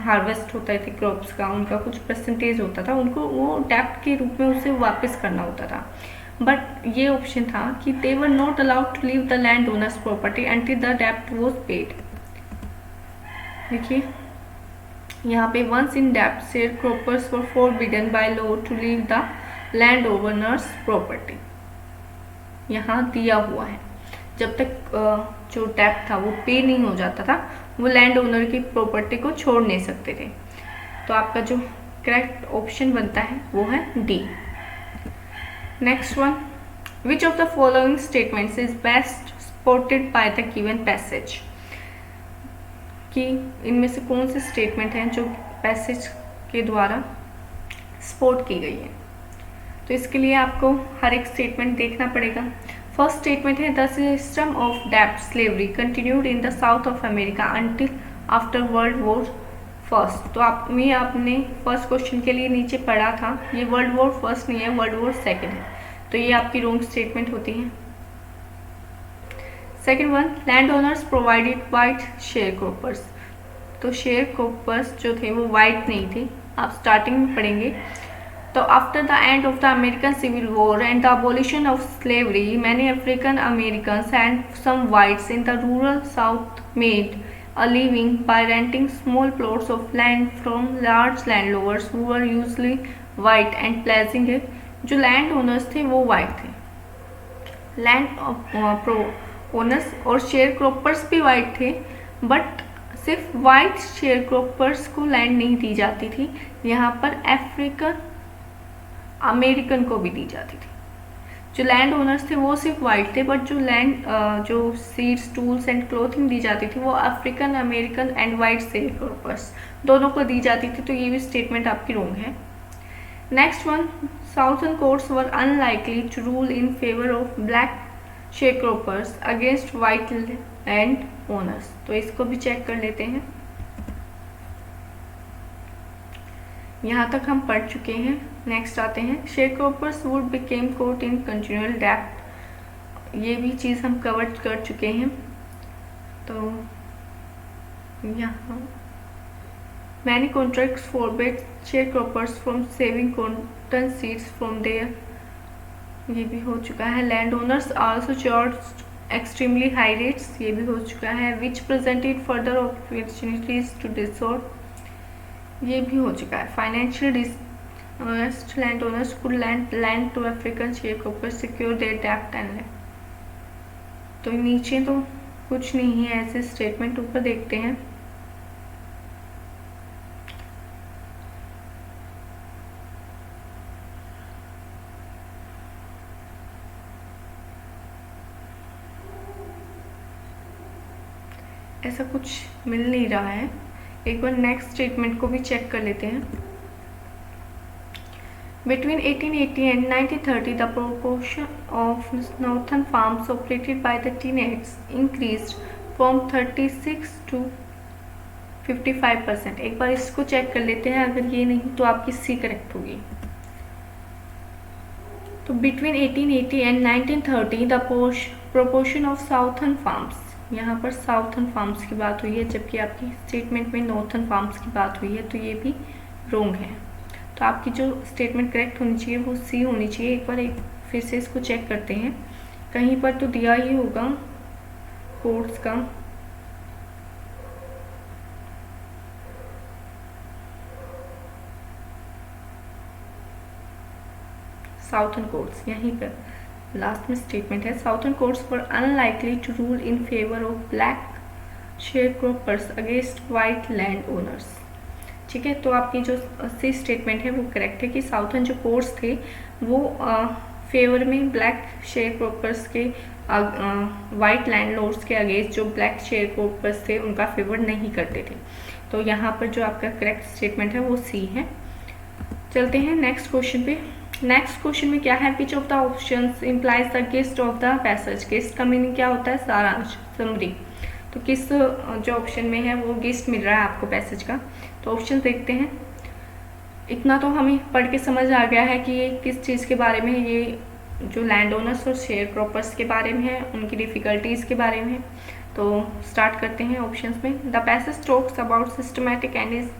हार्वेस्ट होता थे क्रॉप्स का, उनका कुछ परसेंटेज होता था, उनको वो डेप्ट के रूप में उसे वापस करना होता था। बट ये ऑप्शन था कि they were not allowed to leave the landowner's property until the debt was paid। देखिए यहाँ पे वंस इन डेप्ट share croppers were forbidden by law to leave the land owners property, यहाँ दिया हुआ है जब तक जो डेप्ट था वो पे नहीं हो जाता था वो लैंड ओनर की प्रॉपर्टी को छोड़ नहीं सकते थे। तो आपका जो करेक्ट ऑप्शन बनता है वो है D. Next one, which of the following statements is best supported by the given passage, कि इनमें से कौन से स्टेटमेंट हैं जो पैसेज के द्वारा सपोर्ट की गई है। तो इसके लिए आपको हर एक स्टेटमेंट देखना पड़ेगा। फर्स्ट स्टेटमेंट है, द सिस्टम ऑफ डेप्ट slavery continued in the south of America until after world war first. तो आपने फर्स्ट क्वेश्चन के लिए नीचे पढ़ा था, ये वर्ल्ड वॉर फर्स्ट नहीं है, वर्ल्ड वॉर सेकेंड है, तो ये आपकी रॉन्ग स्टेटमेंट होती है। Second one, land owners provided white share croppers, तो शेयर क्रॉपर्स जो थे वो वाइट नहीं थे, आप स्टार्टिंग में पढ़ेंगे। तो after the end of the American civil war and the abolition of slavery many African Americans and some whites in the rural south made a living by renting small plots of land from large landlords who were usually white and placing it, जो land owners थे वो white थे, land owners और share croppers भी white थे, but सिर्फ white share croppers को land नहीं दी जाती थी, यहाँ पर अफ्रीकन अमेरिकन को भी दी जाती थी। जो लैंड ओनर्स थे वो सिर्फ वाइट थे, बट जो सीड्स टूल्स एंड क्लोथिंग दी जाती थी वो African American and white share croppers दोनों को दी जाती थी। तो ये भी स्टेटमेंट आपकी रॉन्ग है। Next one, southern courts were unlikely to rule in favour of black sharecroppers against white land owners, तो इसको भी चेक कर लेते हैं। यहाँ तक हम पढ़ चुके हैं। नेक्स्ट आते हैं, sharecroppers would became caught in continual डेप्ट, ये भी चीज़ हम कवर कर चुके हैं। तो यहाँ many contracts forbid sharecroppers from saving cotton seeds from there, ये भी हो चुका है। Land owners also charged extremely high rates, ये भी हो चुका है। Which presented further opportunities to disorder, ये भी हो चुका है। Financial dishonest land owners could lend to African sharecroppers secure their डेप्ट एंड लैंड, तो नीचे तो कुछ नहीं है ऐसे स्टेटमेंट। ऊपर देखते हैं। ऐसा कुछ मिल नहीं रहा है। एक बार नेक्स्ट स्टेटमेंट को भी चेक कर लेते हैं। Between 1880 and 1930, the proportion of northern farms operated by the teenagers increased from 36 to 55%। एक बार इसको चेक कर लेते हैं, अगर ये नहीं तो आपकी सी करेक्ट होगी। तो between 1880 and 1930 the proportion of southern farms, यहाँ पर साउथर्न फार्म्स की बात हुई है, जबकि आपकी स्टेटमेंट में नॉर्थर्न फार्म्स की बात हुई है, तो ये भी रोंग है। तो आपकी जो स्टेटमेंट करेक्ट होनी चाहिए वो सी होनी चाहिए। एक बार फिर से इसको चेक करते हैं, कहीं पर तो दिया ही होगा कोर्स का। साउथर्न कोर्ट्स, यहीं पर लास्ट में स्टेटमेंट है, southern courts were unlikely to rule in favour of black sharecroppers against white land owners. ठीक है, तो आपकी जो सी स्टेटमेंट है वो करेक्ट है कि साउथर्न जो कोर्ट्स थे वो फेवर में ब्लैक शेयरक्रॉपर्स के वाइट लैंडलॉर्ड्स के अगेंस्ट जो ब्लैक शेयरक्रॉपर्स थे उनका फेवर नहीं करते थे। तो यहाँ पर जो आपका करेक्ट स्टेटमेंट है वो सी है। चलते हैं नेक्स्ट क्वेश्चन पे। नेक्स्ट क्वेश्चन में क्या है, which of the options implies the guest of the passage. Guest का मीनिंग क्या होता है, सारांश, समरी। तो किस जो ऑप्शन में है वो गेस्ट मिल रहा है आपको पैसेज का। तो ऑप्शन देखते हैं। इतना तो हमें पढ़ के समझ आ गया है कि ये किस चीज़ के बारे में है, ये जो लैंड ओनर्स और शेयर क्रॉपर्स के बारे में है, उनकी डिफ़िकल्टीज़ के बारे में है। तो स्टार्ट करते हैं ऑप्शंस में। The passage talks about systematic and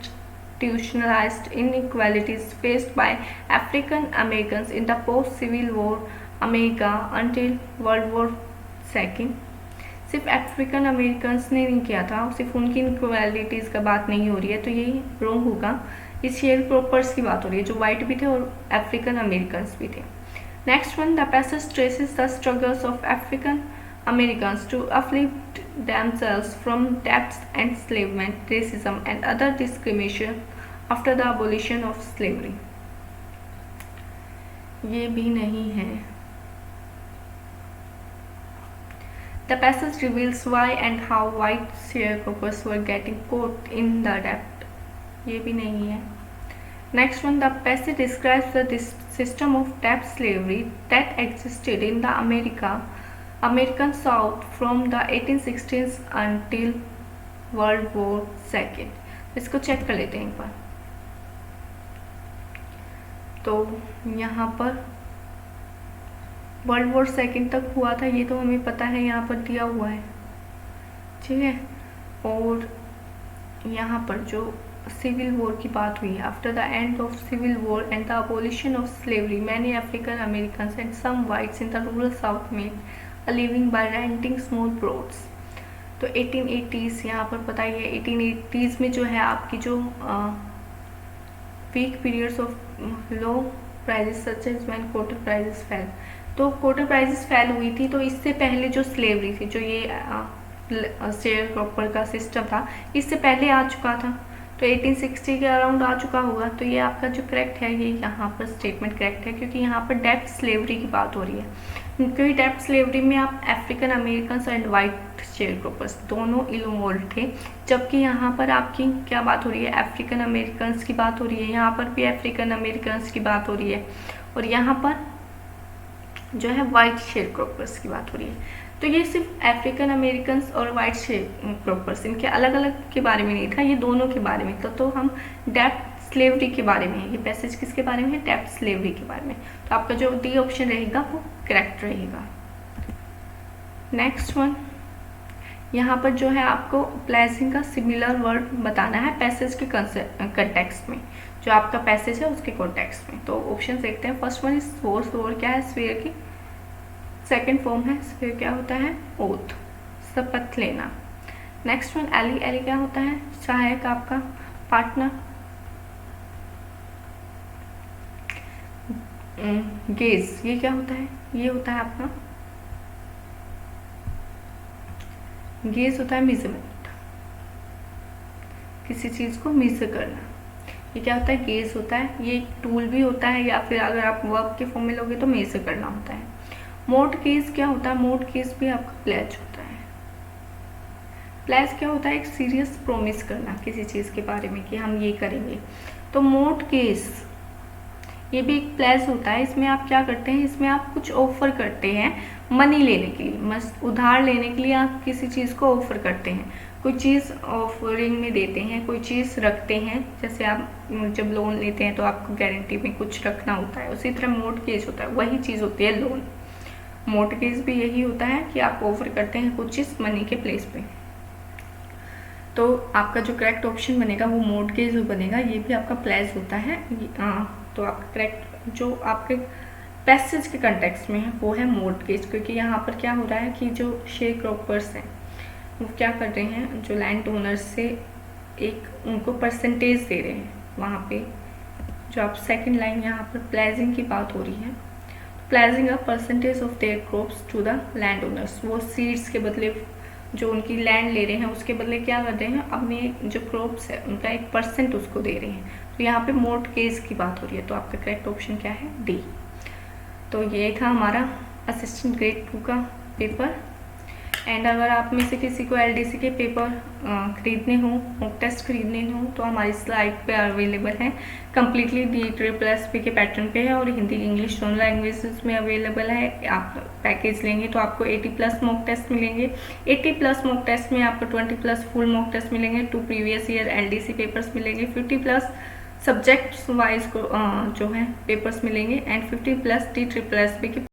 institutionalized inequalities faced by African Americans in the post-Civil War America until World War II। सिर्फ अफ्रीकन अमेरिकन्स ने नहीं किया था, सिर्फ उनकी इनक्वालिटीज़ का बात नहीं हो रही है, तो ये रॉन्ग होगा। इस शेयर क्रॉपर्स की बात हो रही है जो वाइट भी थे और अफ्रीकन अमेरिकन्स भी थे। Next one, the passage traces the struggles of African Americans to uplift themselves from debts, enslavement, racism, and other discrimination after the abolition of slavery। ये भी नहीं है। The passage reveals why and how white sharecroppers were getting caught in the debt। ये भी नहीं है। Next one, the passage describes the system of debt slavery that existed in the American South from the 1860s until World War II। इसको check कर लेते हैं एक बार। तो यहाँ पर वर्ल्ड वॉर सेकेंड तक हुआ था, ये तो हमें पता है, यहाँ पर दिया हुआ है। ठीक है, और यहाँ पर जो सिविल वॉर की बात हुई है, after the end of civil war and the abolition of slavery many African Americans and some whites in the rural south made a living by renting small plots. तो 1880s यहाँ पर पता ही है, 1880s में जो है आपकी जो weak periods of low prices such as when cotton prices fell. तो कॉटन प्राइजेस फेल हुई थी, तो इससे पहले जो स्लेवरी थी, जो ये शेयर क्रॉपर का सिस्टम था, इससे पहले आ चुका था। तो 1860 के अराउंड आ चुका होगा। तो ये आपका जो करेक्ट है, ये यहाँ पर स्टेटमेंट करेक्ट है, क्योंकि यहाँ पर डेप्ट स्लेवरी की बात हो रही है। क्योंकि डेप्ट स्लेवरी में आप African Americans and white share croppers दोनों इन्वॉल्व थे, जबकि यहाँ पर आपकी क्या बात हो रही है, अफ्रीकन अमेरिकन्स की बात हो रही है। यहाँ पर भी अफ्रीकन अमेरिकन्स की बात हो रही है, और यहाँ पर जो है वाइट शेयर क्रॉपर्स की बात हो रही है। तो ये सिर्फ अफ्रीकन अमेरिकन्स और वाइट शेयर क्रॉपर्स, इनके अलग अलग के बारे में नहीं था, ये दोनों के बारे में था। तो हम डेप्ट स्लेवरी के बारे में है, ये पैसेज किसके बारे में है, डेप्ट स्लेवरी के बारे में। तो आपका जो डी ऑप्शन रहेगा वो करेक्ट रहेगा। नेक्स्ट वन, यहाँ पर जो है आपको प्लेसिंग का सिमिलर वर्ड बताना है पैसेज के कंटेक्स्ट में, जो आपका पैसेज है उसके कॉन्टेक्स्ट में। तो ऑप्शन देखते हैं। First one is swore. Swore क्या है, स्वेयर की सेकेंड फॉर्म है। स्वेयर क्या होता है, ओथ, शपथ लेना। Next one Eli. एली क्या होता है, सहायक, आपका पार्टनर। गेज, ये क्या होता है, ये होता है आपका गेज होता है मेजरमेंट, किसी चीज़ को मेजर करना। ये क्या होता है? गेज होता है। ये एक टूल भी होता है, या फिर अगर आप वर्ब के फॉर्म में लोगे तो मेजर करना होता है। मोड केस क्या होता है? मोड केस भी आपका प्लेज होता है। प्लेज क्या होता है? एक सीरियस प्रॉमिस करना किसी चीज़ के बारे में कि हम ये करेंगे। तो मोड केस ये भी एक प्लेज होता है। इसमें आप क्या करते हैं? इसमें आप कुछ ऑफर करते हैं मनी लेने के लिए, मस्त उधार लेने के लिए आप किसी चीज़ को ऑफर करते हैं, कोई चीज़ ऑफरिंग में देते हैं, कोई चीज़ रखते हैं। जैसे आप जब लोन लेते हैं तो आपको गारंटी में कुछ रखना होता है, उसी तरह मोर्टगेज होता है, वही चीज़ होती है लोन। मोर्टगेज भी यही होता है कि आप ऑफर करते हैं कुछ चीज़ मनी के प्लेस पे। तो आपका जो करेक्ट ऑप्शन बनेगा वो मोर्टगेज बनेगा। ये भी आपका प्लेज होता है। तो आपका करेक्ट जो आपके पैसेज के कंटेक्स्ट में है वो है मोर्टगेज, क्योंकि यहाँ पर क्या हो रहा है कि जो शेयर क्रॉपर्स हैं वो क्या कर रहे हैं, जो लैंड ओनर्स से एक उनको परसेंटेज दे रहे हैं। वहाँ पे जो आप सेकंड लाइन यहाँ पर प्लेजिंग की बात हो रही है, pledging a percentage of their crops to the land owners. वो सीड्स के बदले जो उनकी लैंड ले रहे हैं उसके बदले क्या कर रहे हैं, अपने जो क्रॉप्स है उनका 1% उसको दे रहे हैं। तो यहाँ पे मोर्टगेज की बात हो रही है। तो आपका करेक्ट ऑप्शन क्या है? डी। तो ये था हमारा असिस्टेंट ग्रेड 2 का पेपर। एंड अगर आप में से किसी को एलडीसी के पेपर खरीदने हो, मॉक टेस्ट खरीदने हो, तो हमारी स्लाइड पे अवेलेबल है। कम्प्लीटली DEEE+P के पैटर्न पे है और हिंदी इंग्लिश दोनों लैंग्वेजेस में अवेलेबल है। आप पैकेज लेंगे तो आपको 80+ मॉक टेस्ट मिलेंगे। 80+ मॉक टेस्ट में आपको 20+ फुल मॉक टेस्ट मिलेंगे, 2 प्रीवियस ईयर एलडीसी पेपर्स मिलेंगे, 50+ सब्जेक्ट्स वाइज को जो है पेपर्स मिलेंगे, एंड 50+ DEEE+P के